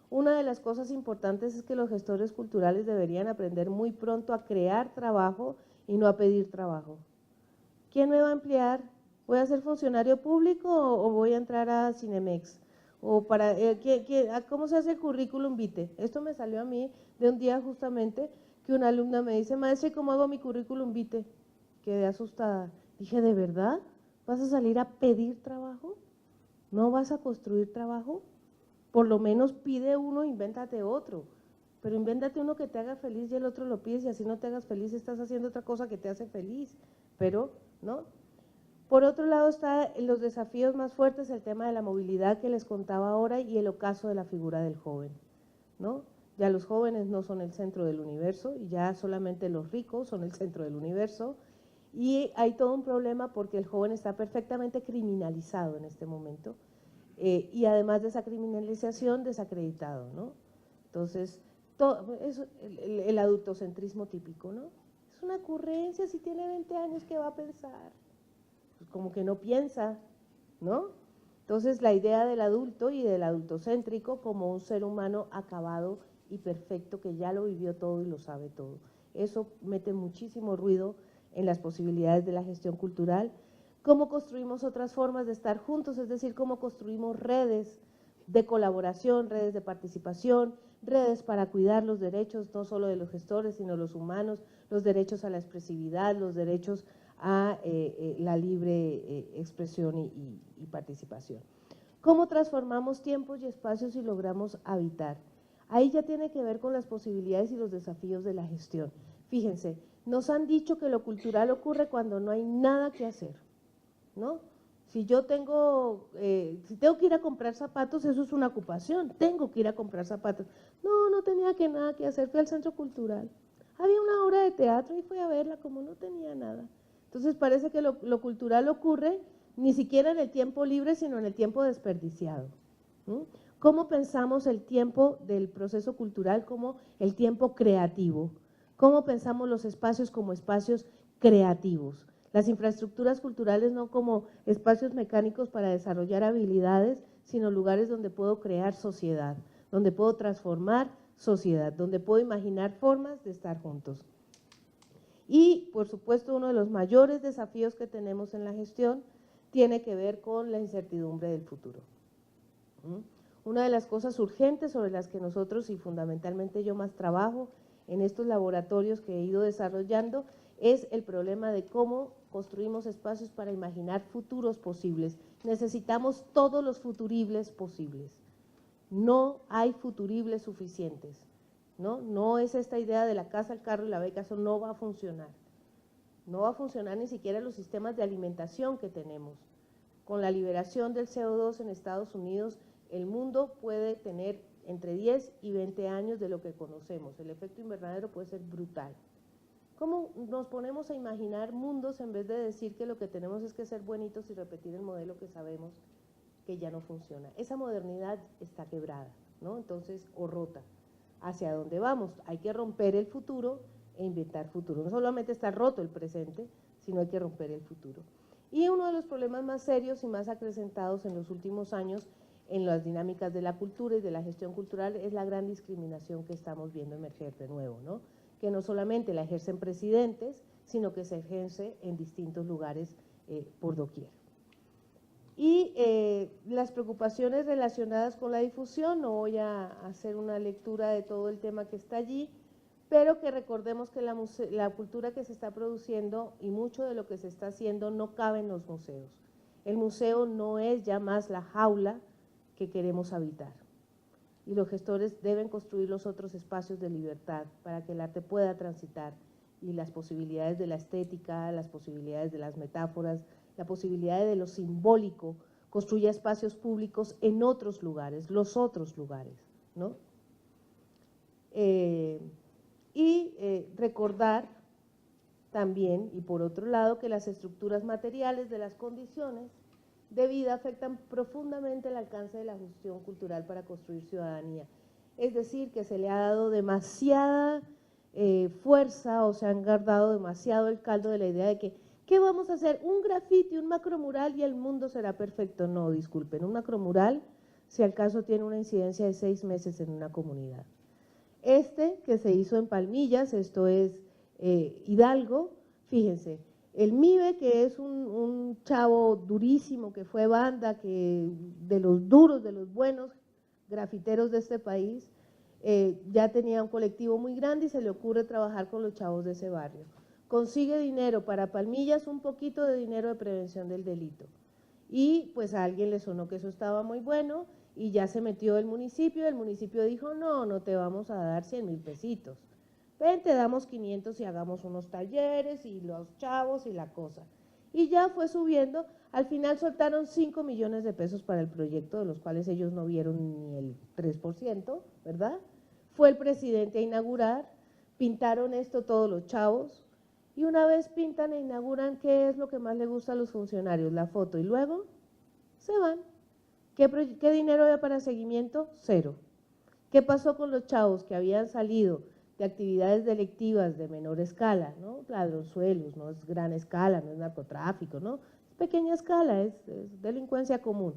Speaker 2: Una de las cosas importantes es que los gestores culturales deberían aprender muy pronto a crear trabajo y no a pedir trabajo. ¿Quién me va a emplear? ¿Voy a ser funcionario público o voy a entrar a Cinemex? O para, ¿cómo se hace el currículum vitae? Esto me salió a mí de un día justamente que una alumna me dice, maestra, ¿cómo hago mi currículum vitae? quedé asustada. Dije, ¿de verdad? ¿Vas a salir a pedir trabajo? ¿No vas a construir trabajo? Por lo menos pide uno, invéntate otro. Pero invéntate uno que te haga feliz y el otro lo pides y así no te hagas feliz, estás haciendo otra cosa que te hace feliz. Pero, ¿no? Por otro lado están los desafíos más fuertes, el tema de la movilidad que les contaba ahora y el ocaso de la figura del joven, ¿no? Ya los jóvenes no son el centro del universo y ya solamente los ricos son el centro del universo y hay todo un problema porque el joven está perfectamente criminalizado en este momento y además de esa criminalización desacreditado, ¿no? Entonces, todo, eso, el adultocentrismo típico, ¿no? Es una ocurrencia, si tiene 20 años, ¿qué va a pensar? Pues como que no piensa, ¿no? Entonces la idea del adulto y del adultocéntrico como un ser humano acabado y perfecto que ya lo vivió todo y lo sabe todo. Eso mete muchísimo ruido en las posibilidades de la gestión cultural. Cómo construimos otras formas de estar juntos, es decir, cómo construimos redes de colaboración, redes de participación, redes para cuidar los derechos no solo de los gestores, sino los humanos, los derechos a la expresividad, los derechos a la libre expresión y participación. ¿Cómo transformamos tiempos y espacios y logramos habitar? Ahí ya tiene que ver con las posibilidades y los desafíos de la gestión. Fíjense, nos han dicho que lo cultural ocurre cuando no hay nada que hacer, ¿no? Si yo tengo, si tengo que ir a comprar zapatos, eso es una ocupación, tengo que ir a comprar zapatos. No tenía nada que hacer, fui al centro cultural. Había una obra de teatro y fui a verla como no tenía nada. Entonces parece que lo cultural ocurre ni siquiera en el tiempo libre, sino en el tiempo desperdiciado. ¿Cómo pensamos el tiempo del proceso cultural como el tiempo creativo? ¿Cómo pensamos los espacios como espacios creativos? Las infraestructuras culturales no como espacios mecánicos para desarrollar habilidades, sino lugares donde puedo crear sociedad, donde puedo transformar sociedad, donde puedo imaginar formas de estar juntos. Y, por supuesto, uno de los mayores desafíos que tenemos en la gestión tiene que ver con la incertidumbre del futuro. Una de las cosas urgentes sobre las que nosotros, y fundamentalmente yo más trabajo en estos laboratorios que he ido desarrollando, es el problema de cómo construimos espacios para imaginar futuros posibles. Necesitamos todos los futuribles posibles. No hay futuribles suficientes. No es esta idea de la casa, el carro y la beca, eso no va a funcionar. No va a funcionar ni siquiera los sistemas de alimentación que tenemos. Con la liberación del CO2 en Estados Unidos, el mundo puede tener entre 10 y 20 años de lo que conocemos. El efecto invernadero puede ser brutal. ¿Cómo nos ponemos a imaginar mundos en vez de decir que lo que tenemos es que ser buenitos y repetir el modelo que sabemos que ya no funciona? Esa modernidad está quebrada, ¿no? Entonces, o rota. ¿Hacia dónde vamos? Hay que romper el futuro e inventar futuro. No solamente está roto el presente, sino hay que romper el futuro. Y uno de los problemas más serios y más acrecentados en los últimos años en las dinámicas de la cultura y de la gestión cultural es la gran discriminación que estamos viendo emerger de nuevo, ¿no? Que no solamente la ejercen presidentes, sino que se ejerce en distintos lugares por doquier. Y las preocupaciones relacionadas con la difusión, no voy a hacer una lectura de todo el tema que está allí, pero que recordemos que la cultura que se está produciendo y mucho de lo que se está haciendo no cabe en los museos. El museo no es ya más la jaula que queremos habitar. Y los gestores deben construir los otros espacios de libertad para que el arte pueda transitar y las posibilidades de la estética, las posibilidades de las metáforas, la posibilidad de lo simbólico, construya espacios públicos en otros lugares, los otros lugares, ¿no? Recordar también, y por otro lado, que las estructuras materiales de las condiciones de vida afectan profundamente el alcance de la gestión cultural para construir ciudadanía. Es decir, que se le ha dado demasiada fuerza o se han guardado demasiado el caldo de la idea de que ¿qué vamos a hacer? Un grafiti, un macromural y el mundo será perfecto. No, disculpen, un macromural, si al caso tiene una incidencia de 6 meses en una comunidad. Que se hizo en Palmillas, esto es Hidalgo, fíjense, el MIBE, que es un chavo durísimo, que fue banda, que de los duros, de los buenos grafiteros de este país, ya tenía un colectivo muy grande y se le ocurre trabajar con los chavos de ese barrio. consigue dinero para Palmillas, un poquito de dinero de prevención del delito. Y pues a alguien le sonó que eso estaba muy bueno y ya se metió el municipio dijo, no, no te vamos a dar 100,000 pesitos. Ven, te damos 500 y hagamos unos talleres y los chavos y la cosa. Y ya fue subiendo, al final soltaron 5 millones de pesos para el proyecto, de los cuales ellos no vieron ni el 3%, ¿verdad? Fue el presidente a inaugurar, pintaron esto todos los chavos, y una vez pintan e inauguran, ¿qué es lo que más le gusta a los funcionarios? La foto, y luego se van. ¿Qué dinero había para seguimiento? Cero. ¿Qué pasó con los chavos que habían salido de actividades delictivas de menor escala, ¿no? Ladronzuelos, no es gran escala, no es narcotráfico, ¿no? Es pequeña escala, es delincuencia común.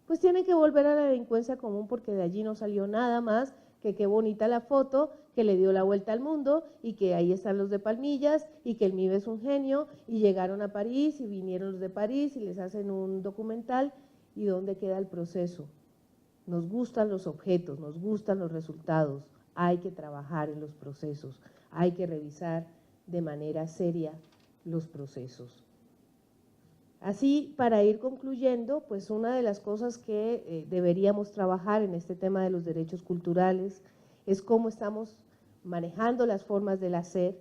Speaker 2: Pues tienen que volver a la delincuencia común porque de allí no salió nada más que qué bonita la foto, que le dio la vuelta al mundo y que ahí están los de Palmillas y que el MIBE es un genio y llegaron a París y vinieron los de París y les hacen un documental y ¿dónde queda el proceso? Nos gustan los objetos, nos gustan los resultados, hay que trabajar en los procesos, hay que revisar de manera seria los procesos. Así, para ir concluyendo, pues una de las cosas que deberíamos trabajar en este tema de los derechos culturales es cómo estamos manejando las formas del hacer,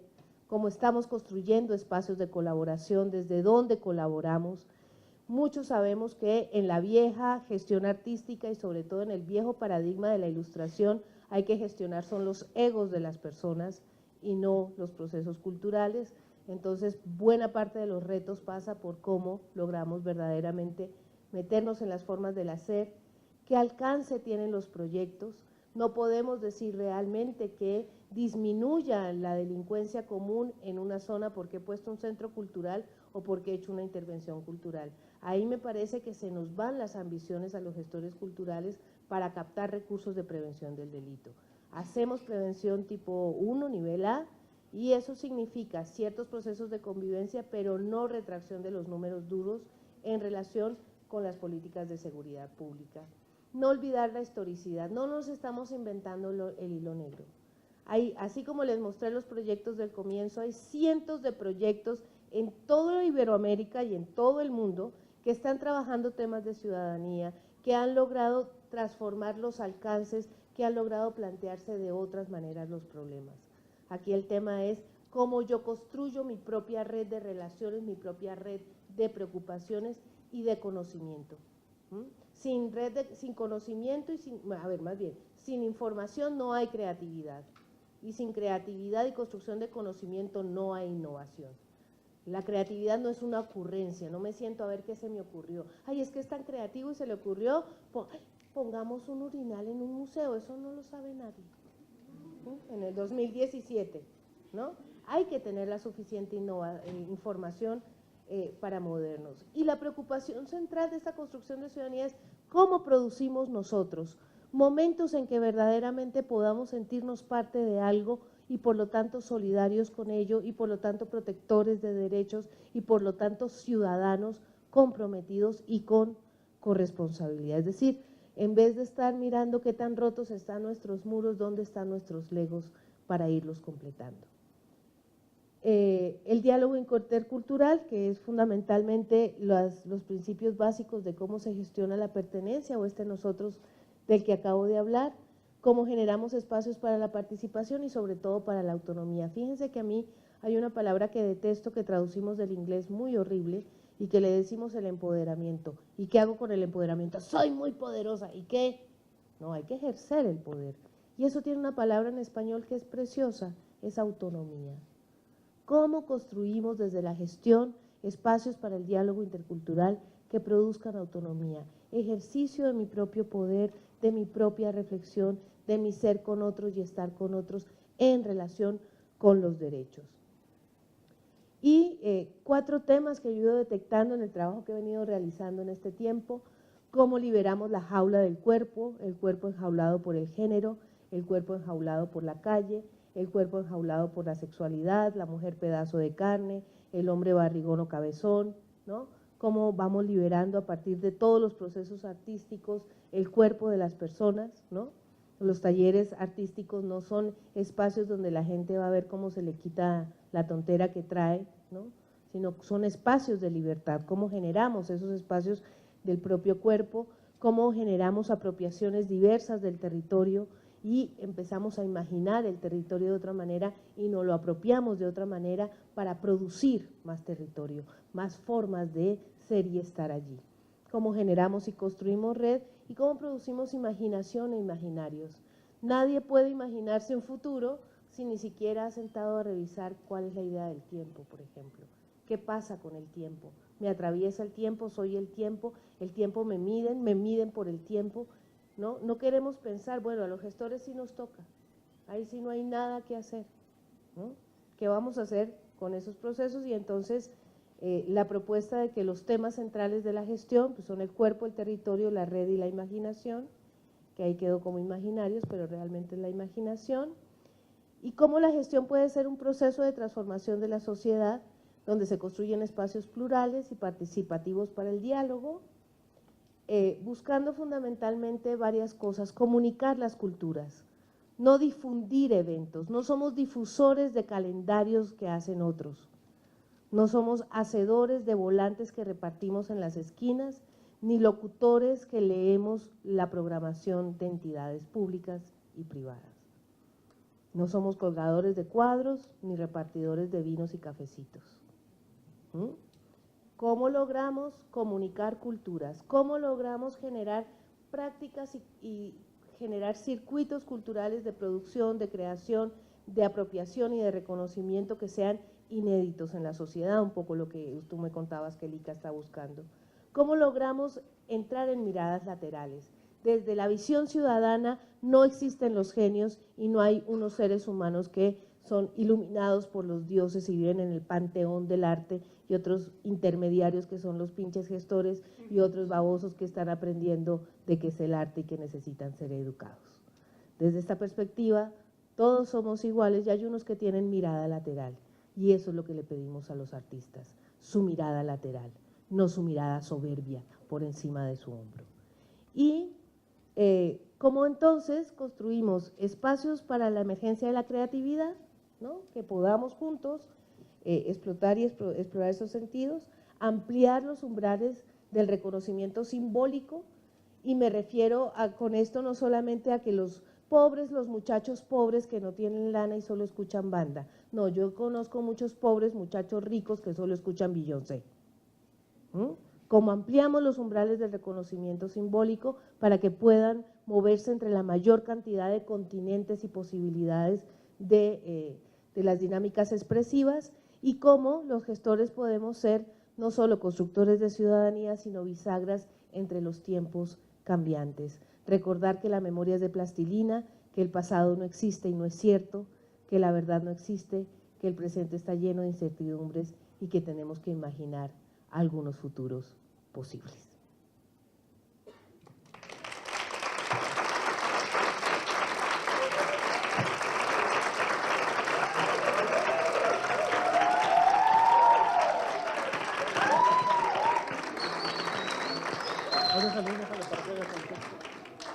Speaker 2: cómo estamos construyendo espacios de colaboración, desde dónde colaboramos. Muchos sabemos que en la vieja gestión artística y sobre todo en el viejo paradigma de la ilustración hay que gestionar son los egos de las personas y no los procesos culturales. Entonces, buena parte de los retos pasa por cómo logramos verdaderamente meternos en las formas del hacer, qué alcance tienen los proyectos. No podemos decir realmente que disminuya la delincuencia común en una zona porque he puesto un centro cultural o porque he hecho una intervención cultural. Ahí me parece que se nos van las ambiciones a los gestores culturales para captar recursos de prevención del delito. Hacemos prevención tipo 1, nivel A, y eso significa ciertos procesos de convivencia, pero no retracción de los números duros en relación con las políticas de seguridad pública. No olvidar la historicidad, no nos estamos inventando el hilo negro. Así como les mostré los proyectos del comienzo, hay cientos de proyectos en toda Iberoamérica y en todo el mundo que están trabajando temas de ciudadanía, que han logrado transformar los alcances, que han logrado plantearse de otras maneras los problemas. Aquí el tema es cómo yo construyo mi propia red de relaciones, mi propia red de preocupaciones y de conocimiento. Sin conocimiento y sin información no hay creatividad. Y sin creatividad y construcción de conocimiento no hay innovación. La creatividad no es una ocurrencia, no me siento a ver qué se me ocurrió. Ay, es que es tan creativo y se le ocurrió, pongamos un urinal en un museo, eso no lo sabe nadie. En el 2017, ¿no? Hay que tener la suficiente información para movernos. Y la preocupación central de esta construcción de ciudadanía es cómo producimos nosotros momentos en que verdaderamente podamos sentirnos parte de algo y por lo tanto solidarios con ello y por lo tanto protectores de derechos y por lo tanto ciudadanos comprometidos y con corresponsabilidad. Es decir, en vez de estar mirando qué tan rotos están nuestros muros, dónde están nuestros legos para irlos completando. El diálogo intercultural, que es fundamentalmente los principios básicos de cómo se gestiona la pertenencia o nosotros del que acabo de hablar, cómo generamos espacios para la participación y sobre todo para la autonomía. Fíjense que a mí hay una palabra que detesto que traducimos del inglés muy horrible y que le decimos el empoderamiento. ¿Y qué hago con el empoderamiento? Soy muy poderosa. ¿Y qué? No, hay que ejercer el poder. Y eso tiene una palabra en español que es preciosa, es autonomía. ¿Cómo construimos desde la gestión espacios para el diálogo intercultural que produzcan autonomía? Ejercicio de mi propio poder, de mi propia reflexión, de mi ser con otros y estar con otros en relación con los derechos. Y 4 temas que yo he ido detectando en el trabajo que he venido realizando en este tiempo: cómo liberamos la jaula del cuerpo, el cuerpo enjaulado por el género, el cuerpo enjaulado por la calle, el cuerpo enjaulado por la sexualidad, la mujer pedazo de carne, el hombre barrigón o cabezón, ¿no? Cómo vamos liberando a partir de todos los procesos artísticos el cuerpo de las personas, ¿no? Los talleres artísticos no son espacios donde la gente va a ver cómo se le quita la tontera que trae, ¿no? Sino son espacios de libertad, cómo generamos esos espacios del propio cuerpo, cómo generamos apropiaciones diversas del territorio y empezamos a imaginar el territorio de otra manera y nos lo apropiamos de otra manera para producir más territorio, más formas de ser y estar allí. Cómo generamos y construimos red y cómo producimos imaginación e imaginarios. Nadie puede imaginarse un futuro si ni siquiera ha sentado a revisar cuál es la idea del tiempo, por ejemplo. ¿Qué pasa con el tiempo? ¿Me atraviesa el tiempo? ¿Soy el tiempo me miden por el tiempo? ¿No? No queremos pensar, bueno, a los gestores sí nos toca, ahí sí no hay nada que hacer, ¿no? ¿Qué vamos a hacer con esos procesos? Y entonces la propuesta de que los temas centrales de la gestión pues son el cuerpo, el territorio, la red y la imaginación, que ahí quedó como imaginarios, pero realmente es la imaginación, y cómo la gestión puede ser un proceso de transformación de la sociedad, donde se construyen espacios plurales y participativos para el diálogo, buscando fundamentalmente varias cosas: comunicar las culturas, no difundir eventos, no somos difusores de calendarios que hacen otros, no somos hacedores de volantes que repartimos en las esquinas, ni locutores que leemos la programación de entidades públicas y privadas. No somos colgadores de cuadros, ni repartidores de vinos y cafecitos. ¿Cómo logramos comunicar culturas? ¿Cómo logramos generar prácticas y generar circuitos culturales de producción, de creación, de apropiación y de reconocimiento que sean inéditos en la sociedad? Un poco lo que tú me contabas que el ICA está buscando. ¿Cómo logramos entrar en miradas laterales? Desde la visión ciudadana no existen los genios y no hay unos seres humanos que son iluminados por los dioses y viven en el panteón del arte, y otros intermediarios que son los pinches gestores y otros babosos que están aprendiendo de qué es el arte y que necesitan ser educados. Desde esta perspectiva, todos somos iguales y hay unos que tienen mirada lateral, y eso es lo que le pedimos a los artistas, su mirada lateral, no su mirada soberbia por encima de su hombro. Y cómo entonces construimos espacios para la emergencia de la creatividad, ¿no? Que podamos juntos explotar y explorar esos sentidos, ampliar los umbrales del reconocimiento simbólico, y me refiero con esto no solamente a que los pobres, los muchachos pobres que no tienen lana y solo escuchan banda, no, yo conozco muchos pobres muchachos ricos que solo escuchan Beyoncé. Como ampliamos los umbrales del reconocimiento simbólico para que puedan moverse entre la mayor cantidad de continentes y posibilidades de las dinámicas expresivas, y cómo los gestores podemos ser no solo constructores de ciudadanía, sino bisagras entre los tiempos cambiantes. Recordar que la memoria es de plastilina, que el pasado no existe y no es cierto, que la verdad no existe, que el presente está lleno de incertidumbres y que tenemos que imaginar algunos futuros posibles.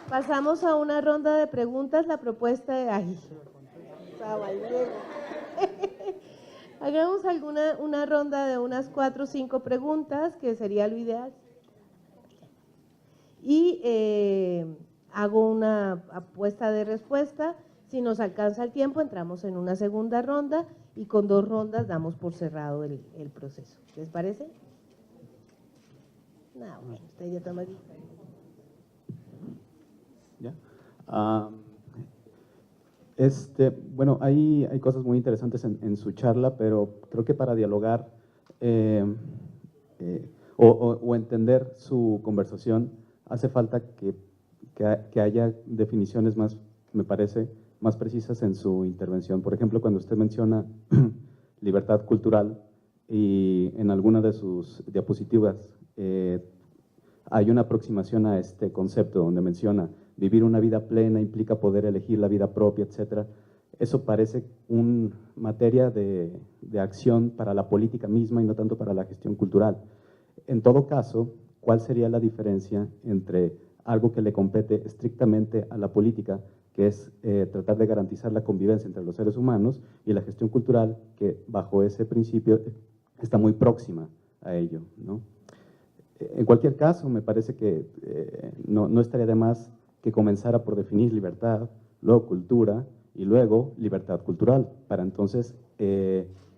Speaker 2: Pasamos a una ronda de preguntas. La propuesta de… ¡Ay! Hagamos una ronda de unas 4 o 5 preguntas, que sería lo ideal. Y hago una apuesta de respuesta. Si nos alcanza el tiempo, entramos en una segunda ronda y con 2 rondas damos por cerrado el proceso. ¿Les parece? No, bueno, usted ya está aquí.
Speaker 3: ¿Ya? Bueno, hay cosas muy interesantes en su charla, pero creo que para dialogar o entender su conversación hace falta que haya definiciones más, me parece, más precisas en su intervención. Por ejemplo, cuando usted menciona libertad cultural y en alguna de sus diapositivas hay una aproximación a este concepto donde menciona vivir una vida plena implica poder elegir la vida propia, etcétera. Eso parece una materia de acción para la política misma y no tanto para la gestión cultural. En todo caso, ¿cuál sería la diferencia entre algo que le compete estrictamente a la política que es tratar de garantizar la convivencia entre los seres humanos, y la gestión cultural, que bajo ese principio está muy próxima a ello, ¿no? En cualquier caso, me parece que no estaría de más que comenzara por definir libertad, luego cultura y luego libertad cultural, para entonces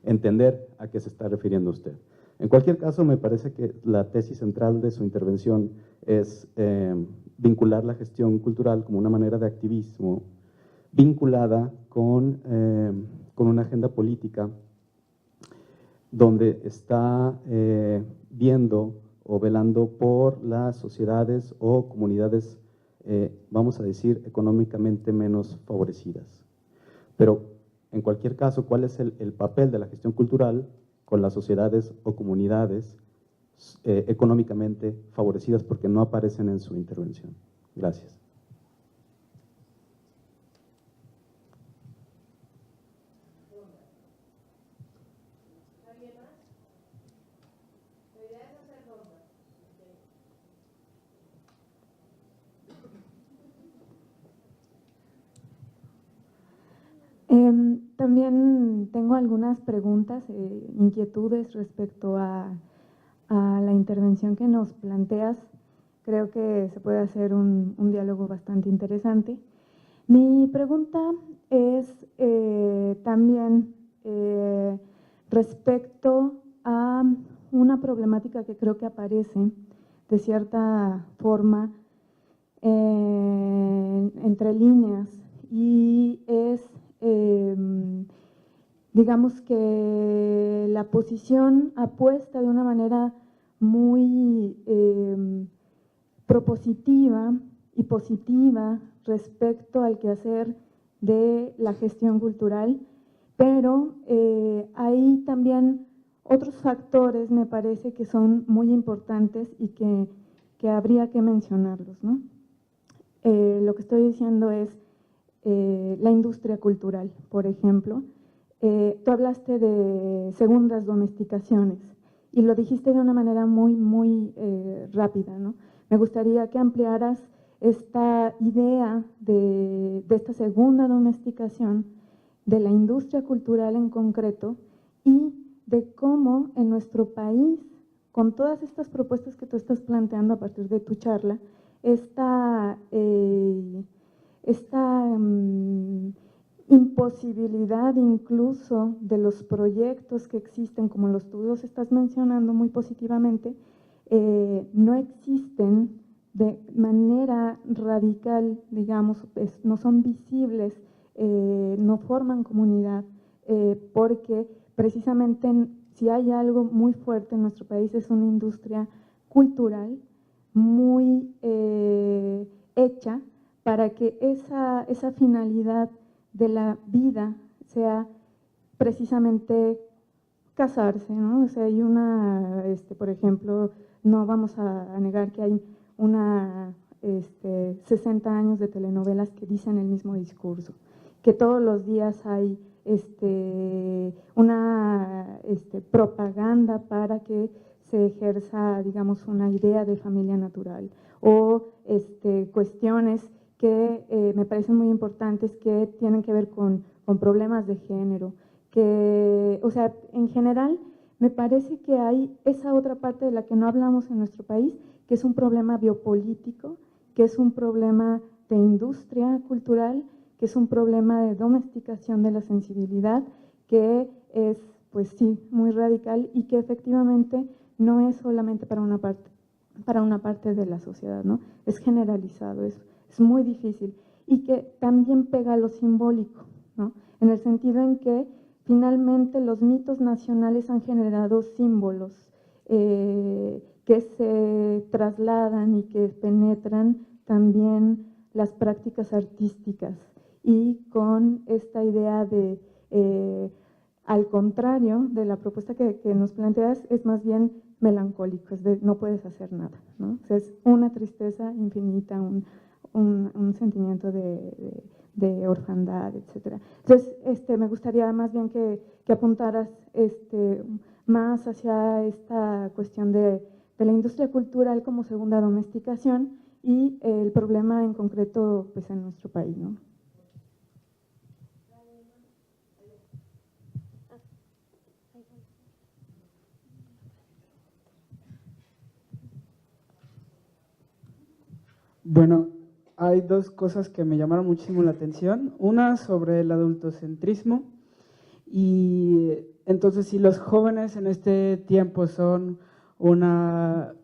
Speaker 3: entender a qué se está refiriendo usted. En cualquier caso, me parece que la tesis central de su intervención es vincular la gestión cultural como una manera de activismo vinculada con una agenda política donde está viendo o velando por las sociedades o comunidades, vamos a decir, económicamente menos favorecidas. Pero, en cualquier caso, ¿cuál es el papel de la gestión cultural con las sociedades o comunidades económicamente favorecidas, porque no aparecen en su intervención? Gracias.
Speaker 4: También tengo algunas preguntas, inquietudes respecto a la intervención que nos planteas. Creo que se puede hacer un diálogo bastante interesante. Mi pregunta es también respecto a una problemática que creo que aparece de cierta forma entre líneas, y es digamos que la posición apuesta de una manera muy propositiva y positiva respecto al quehacer de la gestión cultural, pero hay también otros factores, me parece, que son muy importantes y que habría que mencionarlos, ¿no? Lo que estoy diciendo es la industria cultural, por ejemplo. Tú hablaste de segundas domesticaciones y lo dijiste de una manera muy rápida, ¿no? Me gustaría que ampliaras esta idea de esta segunda domesticación de la industria cultural en concreto, y de cómo en nuestro país, con todas estas propuestas que tú estás planteando a partir de tu charla, esta imposibilidad incluso de los proyectos que existen, como los tú los estás mencionando muy positivamente, no existen de manera radical, digamos, no son visibles, no forman comunidad, porque precisamente si hay algo muy fuerte en nuestro país es una industria cultural muy hecha para que esa finalidad de la vida sea precisamente casarse, ¿no? O sea, hay una, por ejemplo, no vamos a negar que hay 60 años de telenovelas que dicen el mismo discurso, que todos los días hay una propaganda para que se ejerza, digamos, una idea de familia natural, o cuestiones que me parecen muy importantes, que tienen que ver con problemas de género, que, o sea, en general me parece que hay esa otra parte de la que no hablamos en nuestro país, que es un problema biopolítico, que es un problema de industria cultural, que es un problema de domesticación de la sensibilidad, que es, pues sí, muy radical, y que efectivamente no es solamente para una parte de la sociedad, ¿no? Es generalizado, es muy difícil, y que también pega a lo simbólico, ¿no? En el sentido en que finalmente los mitos nacionales han generado símbolos que se trasladan y que penetran también las prácticas artísticas, y con esta idea de, al contrario de la propuesta que nos planteas, es más bien melancólico, es de no puedes hacer nada, ¿no? O sea, es una tristeza infinita, un sentimiento de orfandad, etcétera. Entonces, me gustaría más bien que apuntaras más hacia esta cuestión de la industria cultural como segunda domesticación, y el problema en concreto, pues, en nuestro país, ¿no?
Speaker 5: Bueno, hay dos cosas que me llamaron muchísimo la atención. Una sobre el adultocentrismo. Y entonces, si los jóvenes en este tiempo son una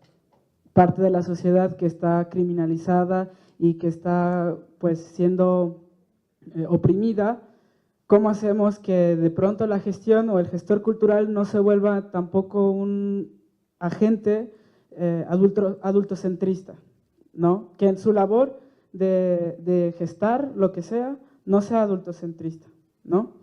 Speaker 5: parte de la sociedad que está criminalizada y que está pues siendo oprimida, ¿cómo hacemos que de pronto la gestión o el gestor cultural no se vuelva tampoco un agente adultocentrista, ¿no? Que en su labor de gestar lo que sea, no sea adultocentrista, ¿no?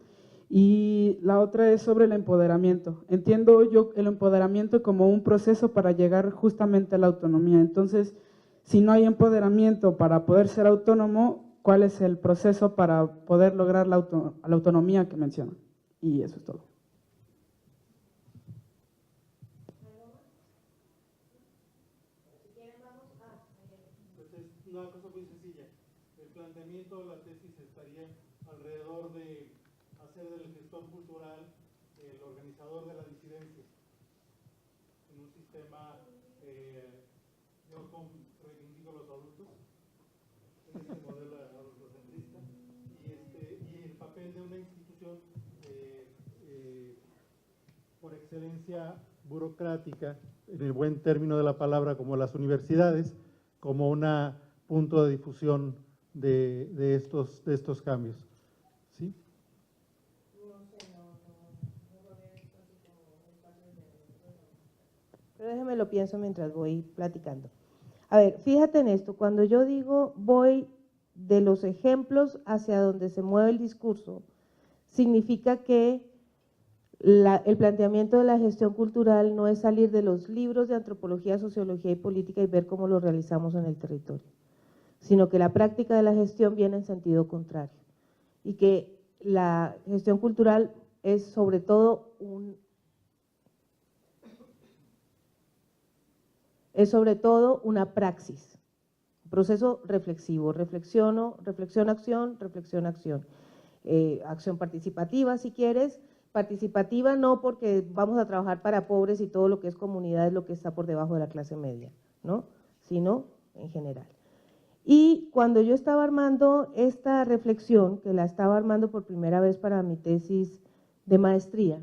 Speaker 5: Y la otra es sobre el empoderamiento. Entiendo yo el empoderamiento como un proceso para llegar justamente a la autonomía. Entonces, si no hay empoderamiento para poder ser autónomo, ¿cuál es el proceso para poder lograr la autonomía que mencionan? Y eso es todo.
Speaker 6: Pues es una cosa muy sencilla. El planteamiento de la tesis estaría alrededor de hacer del gestor cultural el organizador de la disidencia en un sistema, yo reivindico los adultos, en este modelo adultocentrista, y el papel de una institución por excelencia burocrática, en el buen término de la palabra, como las universidades, como un punto de difusión de estos cambios. ¿Sí?
Speaker 2: Pero déjeme lo pienso mientras voy platicando. A ver, fíjate en esto, cuando yo digo voy de los ejemplos hacia donde se mueve el discurso, significa que el planteamiento de la gestión cultural no es salir de los libros de antropología, sociología y política y ver cómo lo realizamos en el territorio, sino que la práctica de la gestión viene en sentido contrario y que la gestión cultural es sobre todo una praxis, un proceso reflexivo, reflexión, acción, acción participativa si quieres, participativa no porque vamos a trabajar para pobres y todo lo que es comunidad es lo que está por debajo de la clase media, ¿no? Sino en general. Y cuando yo estaba armando esta reflexión, que la estaba armando por primera vez para mi tesis de maestría,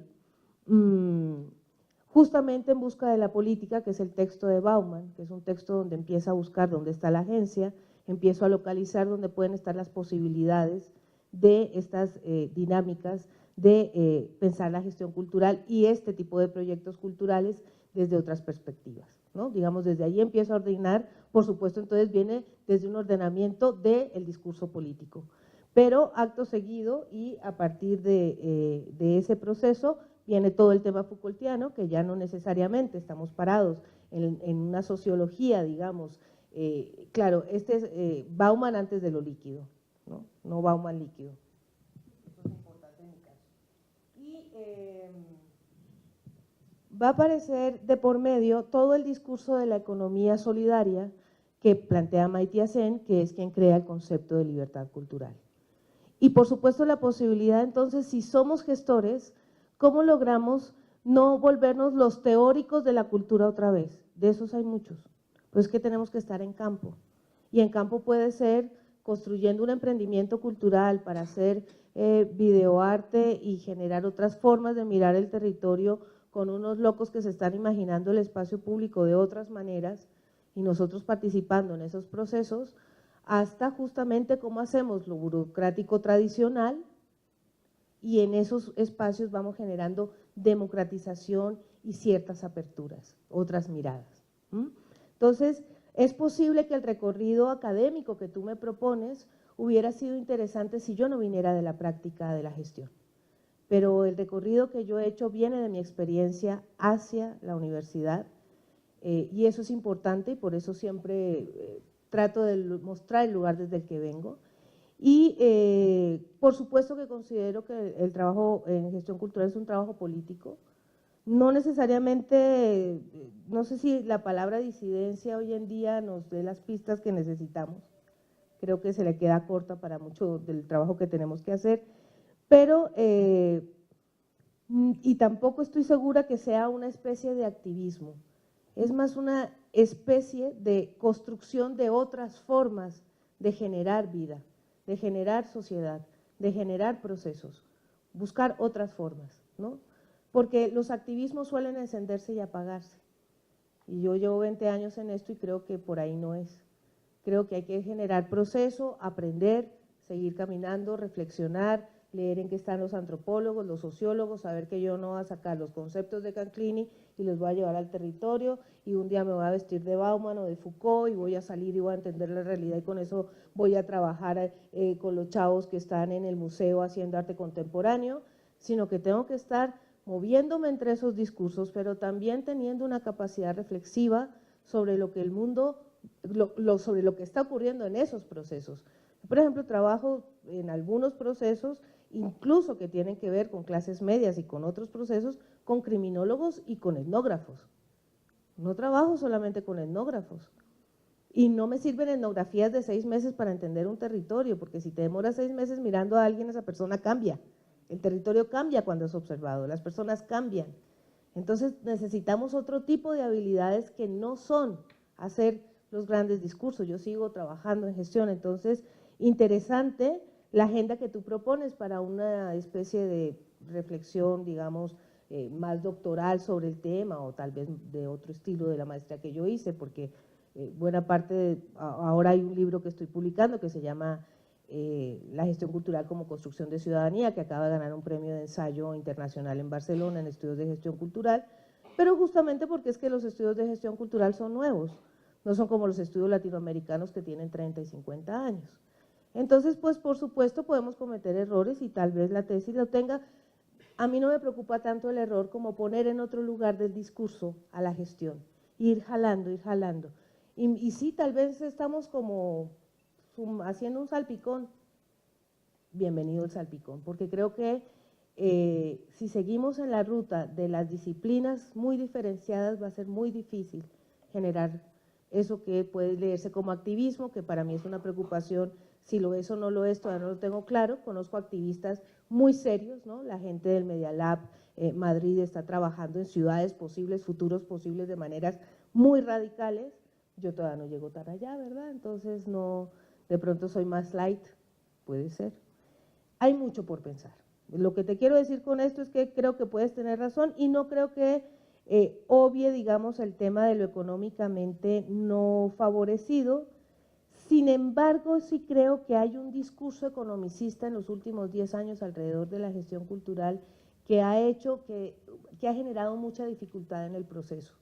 Speaker 2: justamente en busca de la política, que es el texto de Bauman, que es un texto donde empieza a buscar dónde está la agencia, empiezo a localizar dónde pueden estar las posibilidades de estas dinámicas de pensar la gestión cultural y este tipo de proyectos culturales desde otras perspectivas, ¿no? Digamos, desde ahí empiezo a ordenar, por supuesto, entonces viene desde un ordenamiento del discurso político, pero acto seguido y a partir de ese proceso viene todo el tema Foucaultiano, que ya no necesariamente estamos parados en una sociología, digamos, claro, este es Bauman antes de lo líquido, no Bauman líquido. Va a aparecer de por medio todo el discurso de la economía solidaria que plantea Amartya Sen, que es quien crea el concepto de libertad cultural. Y por supuesto la posibilidad entonces, si somos gestores, ¿cómo logramos no volvernos los teóricos de la cultura otra vez? De esos hay muchos, pues es que tenemos que estar en campo. Y en campo puede ser construyendo un emprendimiento cultural para hacer videoarte y generar otras formas de mirar el territorio con unos locos que se están imaginando el espacio público de otras maneras y nosotros participando en esos procesos, hasta justamente cómo hacemos lo burocrático tradicional y en esos espacios vamos generando democratización y ciertas aperturas, otras miradas. Entonces, es posible que el recorrido académico que tú me propones hubiera sido interesante si yo no viniera de la práctica de la gestión. Pero el recorrido que yo he hecho viene de mi experiencia hacia la universidad y eso es importante y por eso siempre trato de mostrar el lugar desde el que vengo. Y por supuesto que considero que el trabajo en gestión cultural es un trabajo político, no necesariamente, no sé si la palabra disidencia hoy en día nos dé las pistas que necesitamos, creo que se le queda corta para mucho del trabajo que tenemos que hacer, pero, y tampoco estoy segura que sea una especie de activismo, es más una especie de construcción de otras formas de generar vida, de generar sociedad, de generar procesos, buscar otras formas, ¿no? Porque los activismos suelen encenderse y apagarse. Y yo llevo 20 años en esto y creo que por ahí no es. Creo que hay que generar proceso, aprender, seguir caminando, reflexionar, leer en qué están los antropólogos, los sociólogos, saber que yo no voy a sacar los conceptos de Canclini y los voy a llevar al territorio y un día me voy a vestir de Bauman o de Foucault y voy a salir y voy a entender la realidad y con eso voy a trabajar con los chavos que están en el museo haciendo arte contemporáneo, sino que tengo que estar moviéndome entre esos discursos, pero también teniendo una capacidad reflexiva sobre lo que el mundo, sobre lo que está ocurriendo en esos procesos. Por ejemplo, trabajo en algunos procesos, incluso que tienen que ver con clases medias y con otros procesos, con criminólogos y con etnógrafos. No trabajo solamente con etnógrafos. Y no me sirven etnografías de 6 meses para entender un territorio, porque si te demoras 6 meses mirando a alguien, esa persona cambia. El territorio cambia cuando es observado, las personas cambian. Entonces necesitamos otro tipo de habilidades que no son hacer los grandes discursos. Yo sigo trabajando en gestión, entonces interesante la agenda que tú propones para una especie de reflexión, digamos, más doctoral sobre el tema o tal vez de otro estilo de la maestría que yo hice, porque buena parte, ahora hay un libro que estoy publicando que se llama La gestión cultural como construcción de ciudadanía, que acaba de ganar un premio de ensayo internacional en Barcelona en estudios de gestión cultural, pero justamente porque es que los estudios de gestión cultural son nuevos, no son como los estudios latinoamericanos que tienen 30 y 50 años. Entonces, pues por supuesto podemos cometer errores y tal vez la tesis lo tenga. A mí no me preocupa tanto el error como poner en otro lugar del discurso a la gestión, ir jalando, ir jalando. Y sí, tal vez estamos como haciendo un salpicón. Bienvenido el salpicón, porque creo que si seguimos en la ruta de las disciplinas muy diferenciadas va a ser muy difícil generar eso que puede leerse como activismo, que para mí es una preocupación, si lo es o no lo es, todavía no lo tengo claro. Conozco activistas muy serios, ¿no? La gente del Media Lab Madrid está trabajando en ciudades posibles, futuros posibles de maneras muy radicales. Yo todavía no llego tan allá, ¿verdad? Entonces no, de pronto soy más light, puede ser. Hay mucho por pensar. Lo que te quiero decir con esto es que creo que puedes tener razón y no creo que obvie, digamos, el tema de lo económicamente no favorecido. Sin embargo, sí creo que hay un discurso economicista en los últimos 10 años alrededor de la gestión cultural que ha hecho, que ha generado mucha dificultad en el proceso.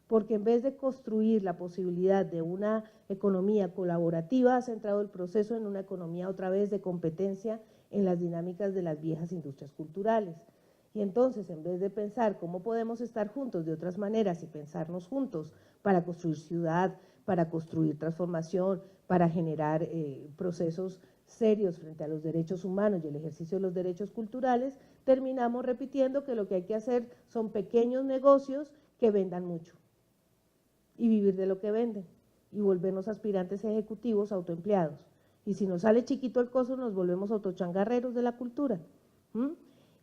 Speaker 2: Porque en vez de construir la posibilidad de una economía colaborativa, ha centrado el proceso en una economía otra vez de competencia en las dinámicas de las viejas industrias culturales. Y entonces, en vez de pensar cómo podemos estar juntos de otras maneras y pensarnos juntos para construir ciudad, para construir transformación, para generar procesos serios frente a los derechos humanos y el ejercicio de los derechos culturales, terminamos repitiendo que lo que hay que hacer son pequeños negocios que vendan mucho y vivir de lo que venden y volvernos aspirantes ejecutivos autoempleados. Y si nos sale chiquito el coso, nos volvemos autochangarreros de la cultura.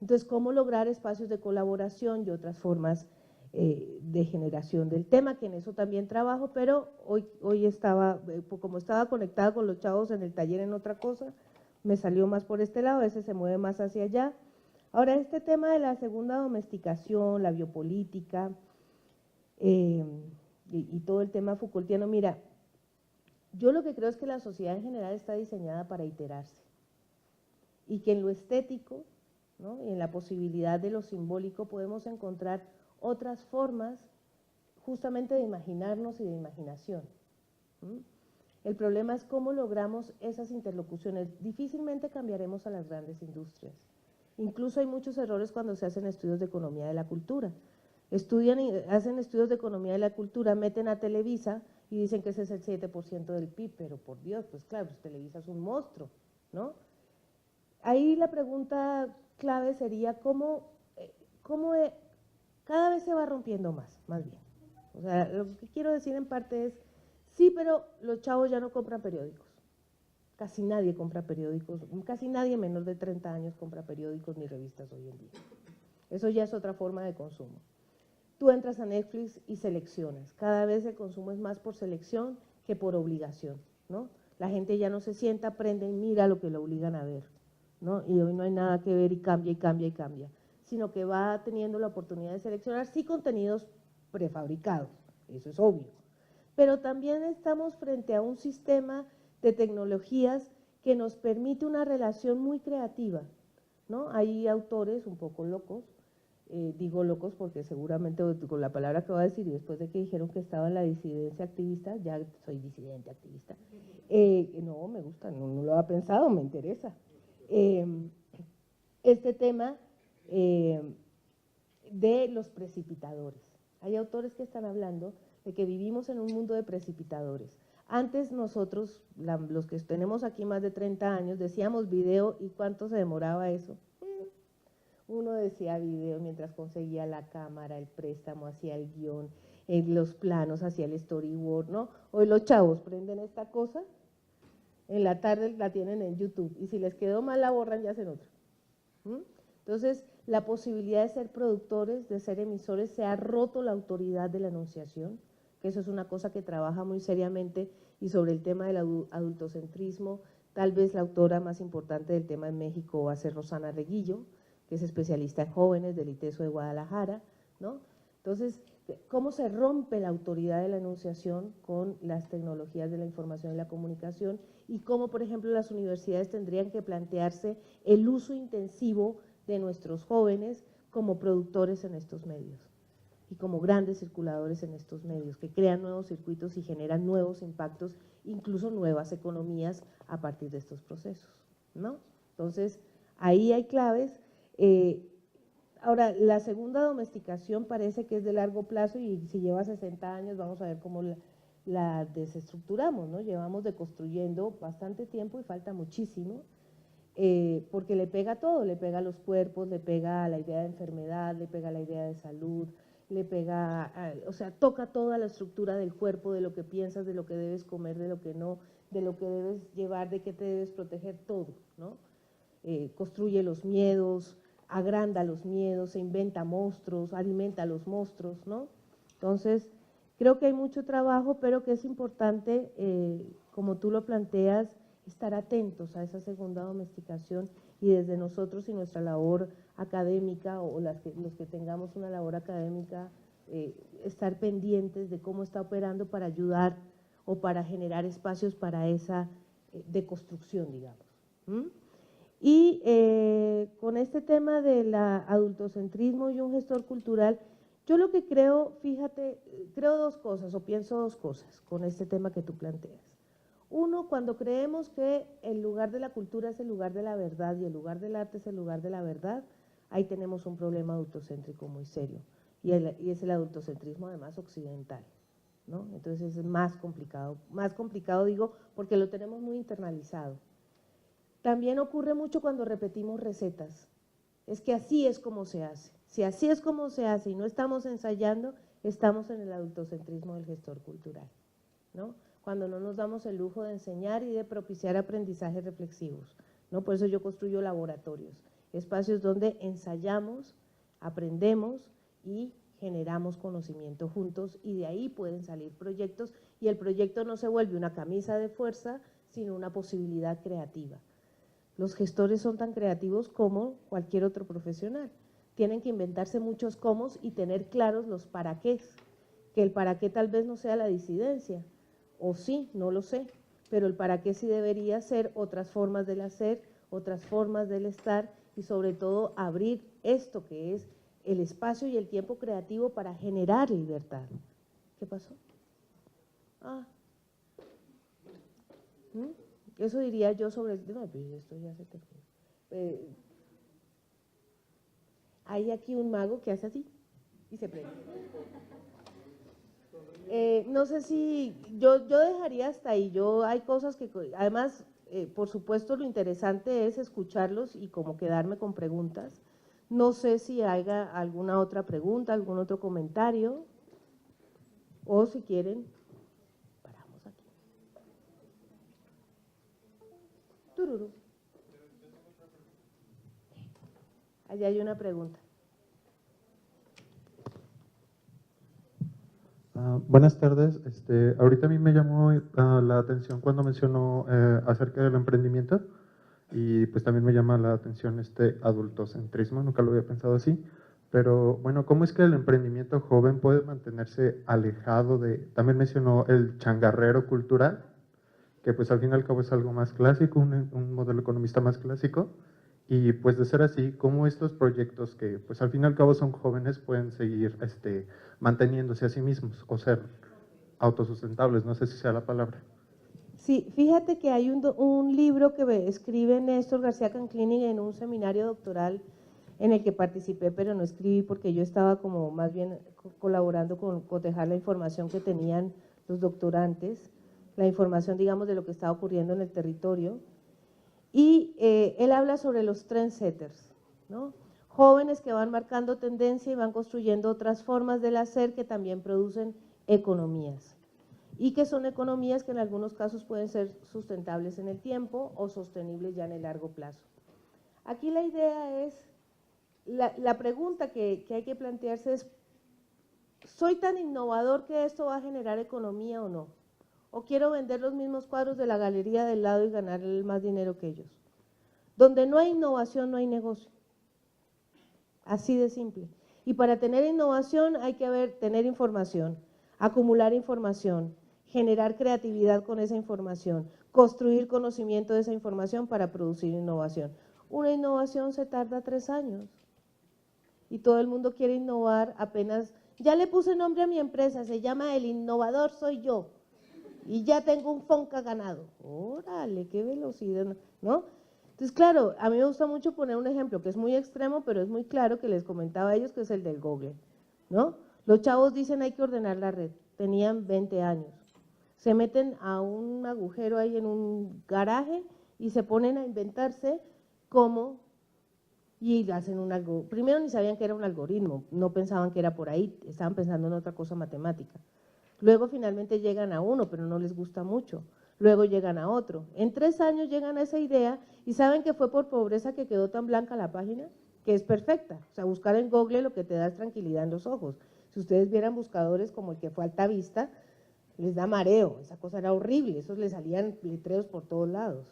Speaker 2: Entonces, ¿cómo lograr espacios de colaboración y otras formas de generación del tema? Que en eso también trabajo, pero hoy estaba, como estaba conectada con los chavos en el taller en otra cosa, me salió más por este lado, ese se mueve más hacia allá. Ahora, este tema de la segunda domesticación, la biopolítica y todo el tema Foucaultiano, mira, yo lo que creo es que la sociedad en general está diseñada para iterarse y que en lo estético, ¿no?, y en la posibilidad de lo simbólico podemos encontrar otras formas justamente de imaginarnos y de imaginación. El problema es cómo logramos esas interlocuciones. Difícilmente cambiaremos a las grandes industrias. Incluso hay muchos errores cuando se hacen estudios de economía de la cultura. Estudian y hacen estudios de economía de la cultura, meten a Televisa y dicen que ese es el 7% del PIB, pero por Dios, pues claro, pues Televisa es un monstruo, ¿no? Ahí la pregunta clave sería cómo cada vez se va rompiendo más bien. O sea, lo que quiero decir en parte es, sí, pero los chavos ya no compran periódicos. Casi nadie compra periódicos, casi nadie menor de 30 años compra periódicos ni revistas hoy en día. Eso ya es otra forma de consumo. Tú entras a Netflix y seleccionas. Cada vez el consumo es más por selección que por obligación, ¿no? La gente ya no se sienta, aprende y mira lo que lo obligan a ver, ¿no? Y hoy no hay nada que ver y cambia y cambia y cambia, sino que va teniendo la oportunidad de seleccionar, sí, contenidos prefabricados, eso es obvio, pero también estamos frente a un sistema de tecnologías que nos permite una relación muy creativa, ¿no? Hay autores un poco locos, digo locos porque seguramente con la palabra que voy a decir y después de que dijeron que estaba en la disidencia activista, ya soy disidente activista, no, me gusta, no lo había pensado, me interesa. Este tema de los precipitadores. Hay autores que están hablando de que vivimos en un mundo de precipitadores. Antes nosotros, los que tenemos aquí más de 30 años, decíamos video y ¿cuánto se demoraba eso? Uno decía video mientras conseguía la cámara, el préstamo, hacía el guión, los planos, hacía el storyboard, ¿no? Hoy los chavos prenden esta cosa, en la tarde la tienen en YouTube y si les quedó mal la borran y hacen otra. Entonces, la posibilidad de ser productores, de ser emisores, se ha roto la autoridad de la enunciación, que eso es una cosa que trabaja muy seriamente, y sobre el tema del adultocentrismo, tal vez la autora más importante del tema en México va a ser Rosana Reguillo, que es especialista en jóvenes del ITESO de Guadalajara, ¿no? Entonces, ¿cómo se rompe la autoridad de la enunciación con las tecnologías de la información y la comunicación? Y cómo, por ejemplo, las universidades tendrían que plantearse el uso intensivo de nuestros jóvenes como productores en estos medios y como grandes circuladores en estos medios, que crean nuevos circuitos y generan nuevos impactos, incluso nuevas economías a partir de estos procesos, ¿no? Entonces, ahí hay claves. Ahora, la segunda domesticación parece que es de largo plazo y si lleva 60 años vamos a ver cómo la desestructuramos, ¿no? Llevamos deconstruyendo bastante tiempo y falta muchísimo, porque le pega a todo, le pega a los cuerpos, le pega a la idea de enfermedad, le pega a la idea de salud, le pega, o sea, toca toda la estructura del cuerpo, de lo que piensas, de lo que debes comer, de lo que no, de lo que debes llevar, de qué te debes proteger, todo, ¿no? Construye los miedos, agranda los miedos, se inventa monstruos, alimenta a los monstruos, ¿no? Entonces, creo que hay mucho trabajo, pero que es importante, como tú lo planteas, estar atentos a esa segunda domesticación y desde nosotros y nuestra labor académica o los que tengamos una labor académica, estar pendientes de cómo está operando para ayudar o para generar espacios para esa deconstrucción, digamos. Y con este tema del adultocentrismo y un gestor cultural, yo lo que creo, fíjate, creo dos cosas o pienso dos cosas con este tema que tú planteas. Uno, cuando creemos que el lugar de la cultura es el lugar de la verdad y el lugar del arte es el lugar de la verdad, ahí tenemos un problema adultocéntrico muy serio y es el adultocentrismo además occidental, ¿no? Entonces es más complicado digo porque lo tenemos muy internalizado. También ocurre mucho cuando repetimos recetas, es que así es como se hace, si así es como se hace y no estamos ensayando, estamos en el adultocentrismo del gestor cultural, ¿no? Cuando no nos damos el lujo de enseñar y de propiciar aprendizajes reflexivos, ¿no? Por eso yo construyo laboratorios, espacios donde ensayamos, aprendemos y generamos conocimiento juntos y de ahí pueden salir proyectos y el proyecto no se vuelve una camisa de fuerza, sino una posibilidad creativa. Los gestores son tan creativos como cualquier otro profesional, tienen que inventarse muchos cómo y tener claros los para qué, que el para qué tal vez no sea la disidencia, o sí, no lo sé, pero el para qué sí debería ser otras formas del hacer, otras formas del estar y sobre todo abrir esto que es el espacio y el tiempo creativo para generar libertad. ¿Qué pasó? Eso diría yo sobre… No, pues esto ya se terminó. Hay aquí un mago que hace así y se prende. No sé si… Yo dejaría hasta ahí. Hay cosas que… Además, por supuesto, lo interesante es escucharlos y como quedarme con preguntas. No sé si haya alguna otra pregunta, algún otro comentario, o si quieren, paramos aquí. Tururú. Allá hay una pregunta.
Speaker 7: Buenas tardes. Ahorita a mí me llamó la atención cuando mencionó acerca del emprendimiento y pues también me llama la atención este adultocentrismo, nunca lo había pensado así, pero bueno, ¿cómo es que el emprendimiento joven puede mantenerse alejado de, también mencionó el changarrero cultural, que pues al fin y al cabo es algo más clásico, un modelo economista más clásico, y pues de ser así, ¿cómo estos proyectos que pues al fin y al cabo son jóvenes pueden seguir manteniéndose a sí mismos o ser autosustentables? No sé si sea la palabra.
Speaker 2: Sí, fíjate que hay un libro que escribe Néstor García Canclini en un seminario doctoral en el que participé, pero no escribí porque yo estaba como más bien colaborando con cotejar la información que tenían los doctorantes, la información, digamos, de lo que estaba ocurriendo en el territorio. Y él habla sobre los trendsetters, ¿no? Jóvenes que van marcando tendencia y van construyendo otras formas del hacer que también producen economías. Y que son economías que en algunos casos pueden ser sustentables en el tiempo o sostenibles ya en el largo plazo. Aquí la idea es, la pregunta que hay que plantearse es, ¿soy tan innovador que esto va a generar economía o no? ¿O quiero vender los mismos cuadros de la galería del lado y ganar más dinero que ellos? Donde no hay innovación, no hay negocio. Así de simple. Y para tener innovación hay que tener información, acumular información, generar creatividad con esa información, construir conocimiento de esa información para producir innovación. Una innovación se tarda 3 años y todo el mundo quiere innovar apenas, ya le puse nombre a mi empresa, se llama El Innovador Soy Yo y ya tengo un Fonca ganado. Órale, qué velocidad, ¿no? Entonces, claro, a mí me gusta mucho poner un ejemplo que es muy extremo, pero es muy claro que les comentaba a ellos que es el del Google, ¿no? Los chavos dicen hay que ordenar la red, tenían 20 años. Se meten a un agujero ahí en un garaje y se ponen a inventarse cómo y hacen un algoritmo. Primero ni sabían que era un algoritmo, no pensaban que era por ahí, estaban pensando en otra cosa matemática. Luego finalmente llegan a uno, pero no les gusta mucho. Luego llegan a otro. En 3 años llegan a esa idea y saben que fue por pobreza que quedó tan blanca la página, que es perfecta. O sea, buscar en Google lo que te da es tranquilidad en los ojos. Si ustedes vieran buscadores como el que fue Altavista, les da mareo, esa cosa era horrible, esos les salían letreros por todos lados.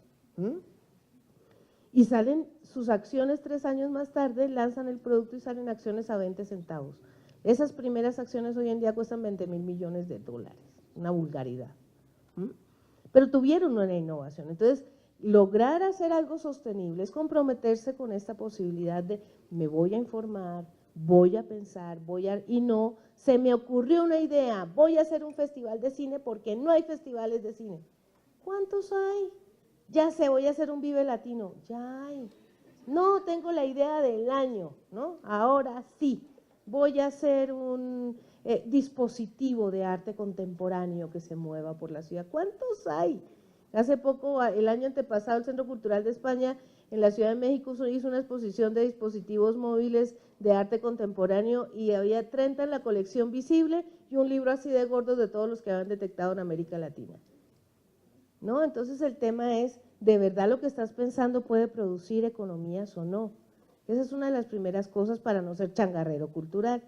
Speaker 2: Y salen sus acciones 3 años más tarde, lanzan el producto y salen acciones a 20 centavos. Esas primeras acciones hoy en día cuestan 20.000 millones de dólares, una vulgaridad. Pero tuvieron una innovación. Entonces, lograr hacer algo sostenible es comprometerse con esta posibilidad de me voy a informar, voy a pensar, y no, se me ocurrió una idea, voy a hacer un festival de cine porque no hay festivales de cine. ¿Cuántos hay? Ya sé, voy a hacer un Vive Latino, ya hay. No, tengo la idea del año, ¿no? Ahora sí, voy a hacer un dispositivo de arte contemporáneo que se mueva por la ciudad. ¿Cuántos hay? Hace poco, el año antepasado, el Centro Cultural de España en la Ciudad de México hizo una exposición de dispositivos móviles de arte contemporáneo y había 30 en la colección visible y un libro así de gordos de todos los que habían detectado en América Latina. ¿No? Entonces el tema es, ¿de verdad lo que estás pensando puede producir economías o no? Esa es una de las primeras cosas para no ser changarrero cultural.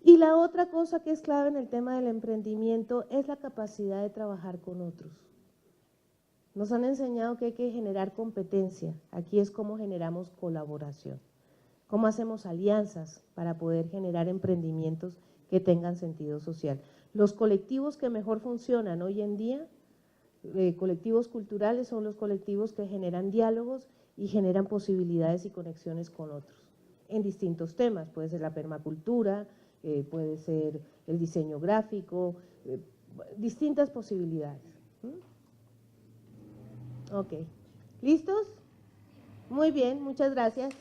Speaker 2: Y la otra cosa que es clave en el tema del emprendimiento es la capacidad de trabajar con otros. Nos han enseñado que hay que generar competencia, aquí es cómo generamos colaboración, cómo hacemos alianzas para poder generar emprendimientos que tengan sentido social. Los colectivos que mejor funcionan hoy en día, colectivos culturales, son los colectivos que generan diálogos y generan posibilidades y conexiones con otros, en distintos temas, puede ser la permacultura, puede ser el diseño gráfico, distintas posibilidades. Ok, ¿listos? Muy bien, muchas gracias.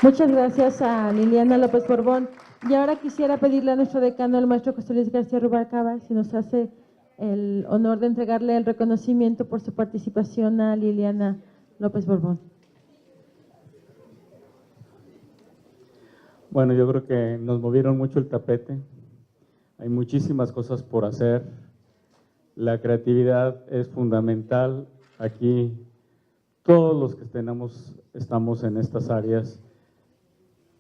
Speaker 1: Muchas gracias a Liliana López Borbón. Y ahora quisiera pedirle a nuestro decano, el maestro José Luis García Rubalcaba, si nos hace el honor de entregarle el reconocimiento por su participación a Liliana López Borbón.
Speaker 8: Bueno, yo creo que nos movieron mucho el tapete. Hay muchísimas cosas por hacer. La creatividad es fundamental. Aquí todos los que estamos en estas áreas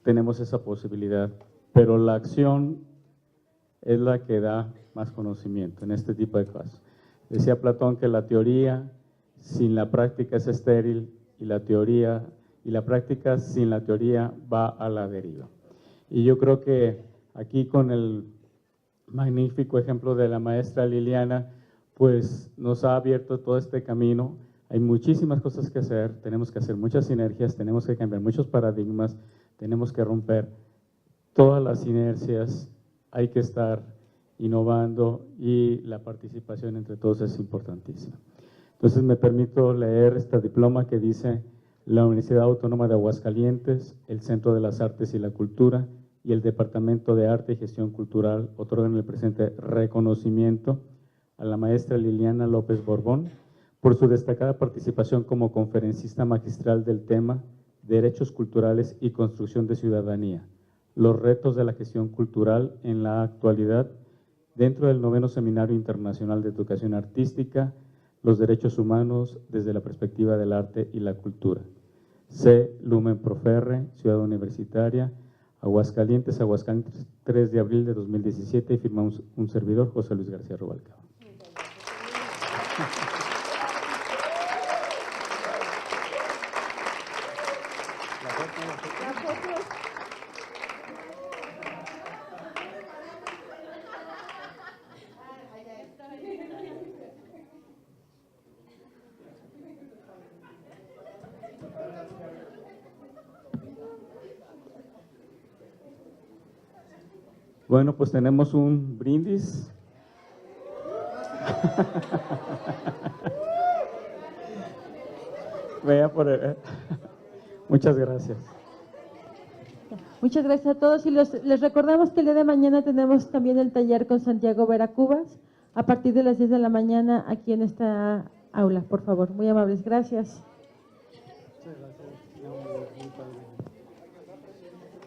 Speaker 8: tenemos esa posibilidad, pero la acción es la que da más conocimiento en este tipo de casos. Decía Platón que la teoría sin la práctica es estéril y la práctica sin la teoría va a la deriva. Y yo creo que aquí con el magnífico ejemplo de la maestra Liliana, pues nos ha abierto todo este camino. Hay muchísimas cosas que hacer, tenemos que hacer muchas sinergias, tenemos que cambiar muchos paradigmas, tenemos que romper todas las inercias, hay que estar innovando y la participación entre todos es importantísima. Entonces me permito leer este diploma que dice: la Universidad Autónoma de Aguascalientes, el Centro de las Artes y la Cultura y el Departamento de Arte y Gestión Cultural otorgan el presente reconocimiento a la maestra Liliana López Borbón por su destacada participación como conferencista magistral del tema Derechos Culturales y Construcción de Ciudadanía, los retos de la gestión cultural en la actualidad dentro del 9º Seminario Internacional de Educación Artística, los derechos humanos desde la perspectiva del arte y la cultura. C. Lumen Proferre, Ciudad Universitaria, Aguascalientes, 3 de abril de 2017, y firmamos un servidor, José Luis García Rubalcaba. Bueno, pues tenemos un brindis. Vea por el... Muchas gracias.
Speaker 1: Muchas gracias a todos y les recordamos que el día de mañana tenemos también el taller con Santiago Veracubas a partir de las 10 de la mañana aquí en esta aula, por favor. Muy amables, gracias.
Speaker 6: Muchas gracias.